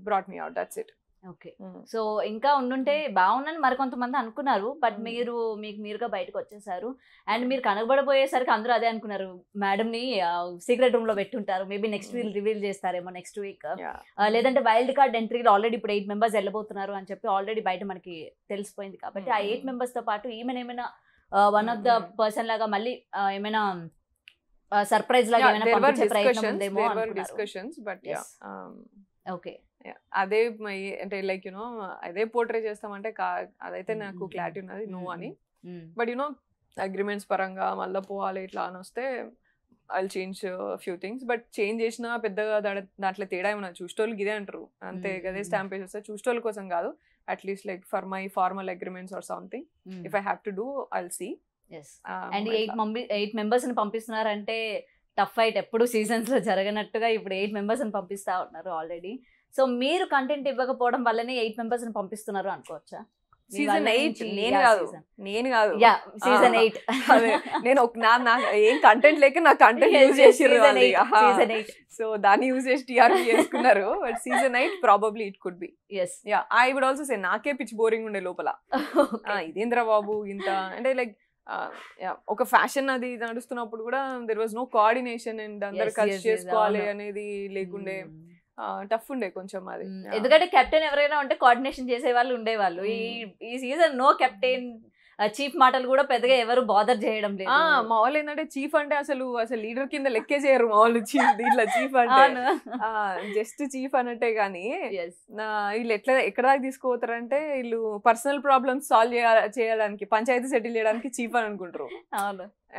brought me out, that's it.
Okay, so ఇంకా ఉండుంటే బాగుందని మరికొంతమంది అనుకున్నారు, బట్ మీరుగా బయటకు వచ్చేసారు. అండ్ మీరు కనబడబోయేసరికి అందరూ అదే అనుకున్నారు, మేడం ని సీక్రెట్ రూమ్ లో పెట్టుంటారు, మేబీ నెక్స్ట్ వీక్ రివీల్ చేస్తారేమో నెక్స్ట్ వీక్, లేదంటే వైల్డ్ కార్డ్ ఎంట్రీలో ఆల్రెడీ ఇప్పుడు 8 members వెళ్ళబోతున్నారు అని చెప్పి ఆల్రెడీ బయట మనకి తెలిసిపోయింది. కాబట్టి ఆ 8 members తో పాటు ఈమెనేమైనా వన్ ఆఫ్ ద పర్సన్ లాగా మళ్ళీ ఏమైనా సర్ప్రైజ్ లాగా ఏమైనా పంపించే ప్రయత్నం ఉందేమో అనుకున్నారు. ఓకే,
అదే అంటే లైక్ యునో అదే పోర్ట్రే చేస్తామంటే అదైతే నాకు క్లారిటీ ఉన్నది నో అని. బట్ యునో అగ్రిమెంట్స్ పరంగా మళ్ళీ పోవాలి ఇట్లా అని వస్తే I will change few things. But change చేసినా పెద్దగా దాంట్లో తేడా ఏమన్నా చూసేటోళ్ళకి ఇదే అంటారు అంతే, గదే స్టాంప్ వేసేస్తే చూసేటోళ్ళ కోసం కాదు, at least like for my formal agreements or something if I have to do I will see.
And 8 members ని పంపిస్తున్నారంటే టఫ్ ఫైట్ ఎప్పుడు సీజన్స్ లో జరగనట్టుగా ఇప్పుడు 8 members ని పంపిస్తా ఉన్నారు ఆల్రెడీ. సో మీరు కంటెంట్ ఇవ్వకపోవడం వల్లనే 8 members ని పంపిస్తున్నారు అనుకోవచ్చా?
సీజన్ 8 నేను కాదు
సీజన్ 8
నేను ఏం కంటెంట్ లేక నా కంటెంట్ యూజ్ చేసిర్రు, సో దాన్ని యూజ్ చేసి టీఆర్పీ చేసుకున్నారు. But season 8 probably it could be. I would also say నాకే పిచ్ బోరింగ్ ఉండే లోపల, ఇదేంద్ర బాబు ఇంత అంటే లైక్ ఒక ఫ్యాషన్ అది నడుస్తున్నప్పుడు కూడా there was no coordination and అందరు కలిసి చేసుకోవాలి అనేది లేకుండే, టఫ్ ఉండే కొంచెం అది.
ఎందుకంటే కెప్టెన్ ఎవరైనా ఉంటే కోఆర్డినేషన్ చేసే వాళ్ళు ఉండేవాళ్ళు. ఈ సీజన్ నో కెప్టెన్, చీఫ్ మాటలు కూడా పెద్దగా ఎవరు బాదర్ చేయడం లేదు.
మా వాళ్ళు ఏంటంటే చీఫ్ అంటే అసలు లీడర్ కింద లెక్కే చేయరు మా వాళ్ళు. దీంట్లో చీఫ్ అంటే జస్ట్ చీఫ్ అన్నట్టే గానీ వీళ్ళు ఎక్కడ దాకా తీసుకోతారంటే వీళ్ళు పర్సనల్ ప్రాబ్లమ్స్ సాల్వ్ చేయడానికి పంచాయతీ సెటిల్ చేయడానికి చీఫ్ అని అనుకుంటారు.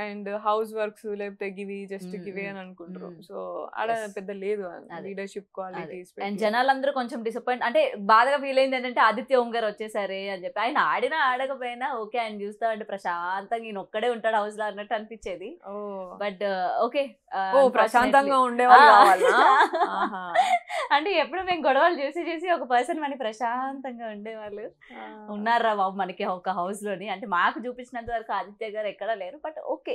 అండ్ హౌస్ వర్క్స్ లేకపోతే గివి జస్ట్ గివే అని అనుకుంటారు. సో ఆడ పెద్ద లేదు లీడర్షిప్ క్వాలిటీస్.
అండ్ జనాలందరూ కొంచెం డిసప్పాయింట్ అంటే బాధగా ఫీల్ అయింది ఏంటంటే ఆదిత్య ఓం గారు వచ్చేసారే అని చెప్పి. ఆయన ఆడినా ఆడకపోయినా ఓకే ఆయన చూస్తా అంటే ప్రశాంతంగా ఈయన ఒక్కడే ఉంటాడు హౌస్ లో అన్నట్టు అనిపించేది. బట్ ఓకే
ప్రశాంతంగా ఉండేవాళ్ళు
అంటే ఎప్పుడు మేము గొడవలు చూసి ఒక పర్సన్ మనకి ప్రశాంతంగా ఉండేవాళ్ళు ఉన్నారా బాబు మనకి ఒక హౌస్ లోని. అంటే మాకు చూపించినంత వరకు ఆదిత్య గారు ఎక్కడా లేరు, బట్ ఓకే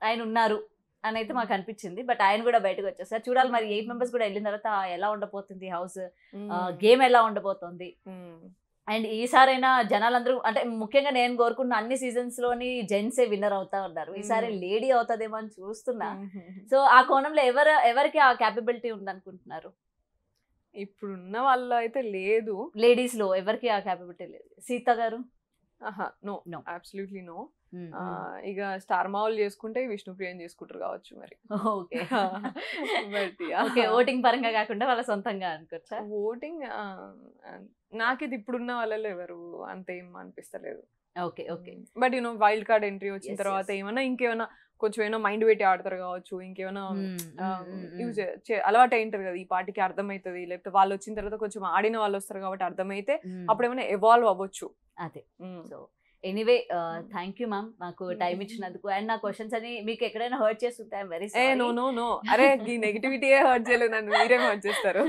ఆయన ఉన్నారు అని అయితే మాకు అనిపించింది. బట్ ఆయన కూడా బయటకు వచ్చేసారు. చూడాలి మరి 8 members కూడా వెళ్ళిన తర్వాత ఎలా ఉండబోతుంది హౌస్, గేమ్ ఎలా ఉండబోతుంది. అండ్ ఈసారైనా జనాలందరూ అంటే ముఖ్యంగా నేను కోరుకున్న అన్ని సీజన్స్ లోని జెంట్సే విన్నర్ అవుతా ఉన్నారు. ఈసారి లేడీ అవుతుందేమో అని చూస్తున్నా. సో ఆ కోణంలో ఎవరికి ఆ క్యాపబిలిటీ ఉందనుకుంటున్నారు?
ఇప్పుడున్న వాళ్ళు అయితే లేదు,
లేడీస్ లో ఎవరికి ఆ క్యాపబిలిటీ లేదు. సీత గారు
నో అబ్సల్యూట్లీ నో. ఇక స్టార్ మావులు చేసుకుంటే విష్ణుప్రియని చేసుకుంటారు కావచ్చు మరి.
ఓకే
బట్
ఓటింగ్ పరంగా కాకుండా వాళ్ళ సొంతంగా అనుకోవచ్చా?
ఓటింగ్ నాకిది ఇప్పుడున్న వాళ్ళలో ఎవరు అంతేం అనిపిస్తలేదు.
Okay okay
but wild card entry వచ్చిన తర్వాత ఏమైనా ఇంకేమైనా కొంచెం ఏమైనా మైండ్ పెట్టి ఆడతారు కావచ్చు, ఇంకేమైనా యూజ్ అలవాటు అయింటారు కదా ఈ పార్టీకి అర్థమవుతుంది, లేకపోతే వాళ్ళు వచ్చిన తర్వాత కొంచెం ఆడిన వాళ్ళు వస్తారు కాబట్టి అర్థమైతే అప్పుడు ఏమైనా ఎవాల్వ్ అవ్వచ్చు.
అదే. So anyway thank you ma'am నాకు టైం ఇచ్చినందుకు. అండ్ నా క్వశ్చన్స్ అని మీకు ఎక్కడైనా హర్ట్ చేస్తుంటే ఐఎమ్ వెరీ సారీ.
నో అరే ఈ నెగటివిటీ హర్ట్ చేయలేదు నన్ను, మీరే హర్ట్ చేస్తారు.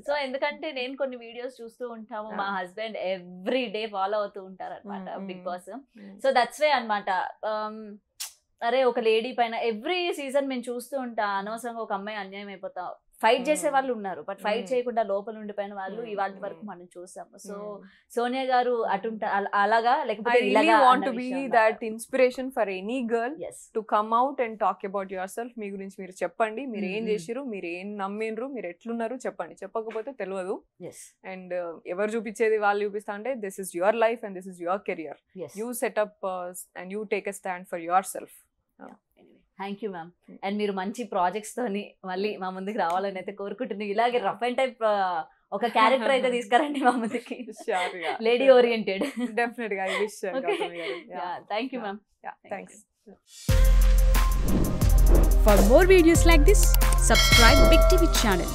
సో ఎందుకంటే నేను కొన్ని వీడియోస్ చూస్తూ ఉంటాము, మా హస్బెండ్ ఎవ్రీ డే ఫాలో అవుతూ ఉంటారు అనమాట Bigg Boss. So that's way అనమాట. అరే ఒక లేడీ పైన ఎవ్రీ సీజన్ మేము చూస్తూ ఉంటా అనవసరంగా ఒక అమ్మాయి అన్యాయం అయిపోతా. ఫైట్ చేసే వాళ్ళు ఉన్నారు, బట్ ఫైట్ చేయకుండా లోపల ఉండిపోయిన వాళ్ళు ఇవాళ వరకు మనం చూసాము. సో సోనియా గారు అటుంటా అలాగా లేకపోతే
inspiration for any girl to come out and talk about yourself. మీ గురించి మీరు చెప్పండి, మీరు ఏం చేసిరు, మీరు ఏం నమ్మిండ్రు, మీరు ఎట్లున్నారు చెప్పండి. చెప్పకపోతే తెలియదు. అండ్ ఎవరు చూపించేది వాళ్ళు చూపిస్తా అంటే this is your life and this is your career. You setup and you take a stand for your self.
Thank you ma'am. And మీరు మంచి ప్రాజెక్ట్స్ తోని మళ్ళీ మా ముందుకు రావాలని అయితే కోరుకుంటున్నాను. ఇలాగే రఫ్ అండ్ టైప్ ఒక క్యారెక్టర్ అయితే తీసుకురండి మా ముందుకి, లేడీ ఓరియంటెడ్.
డెఫినెట్ గా.
Thank you ma'am.
Thanks.
For more videos like this, subscribe Big TV channel.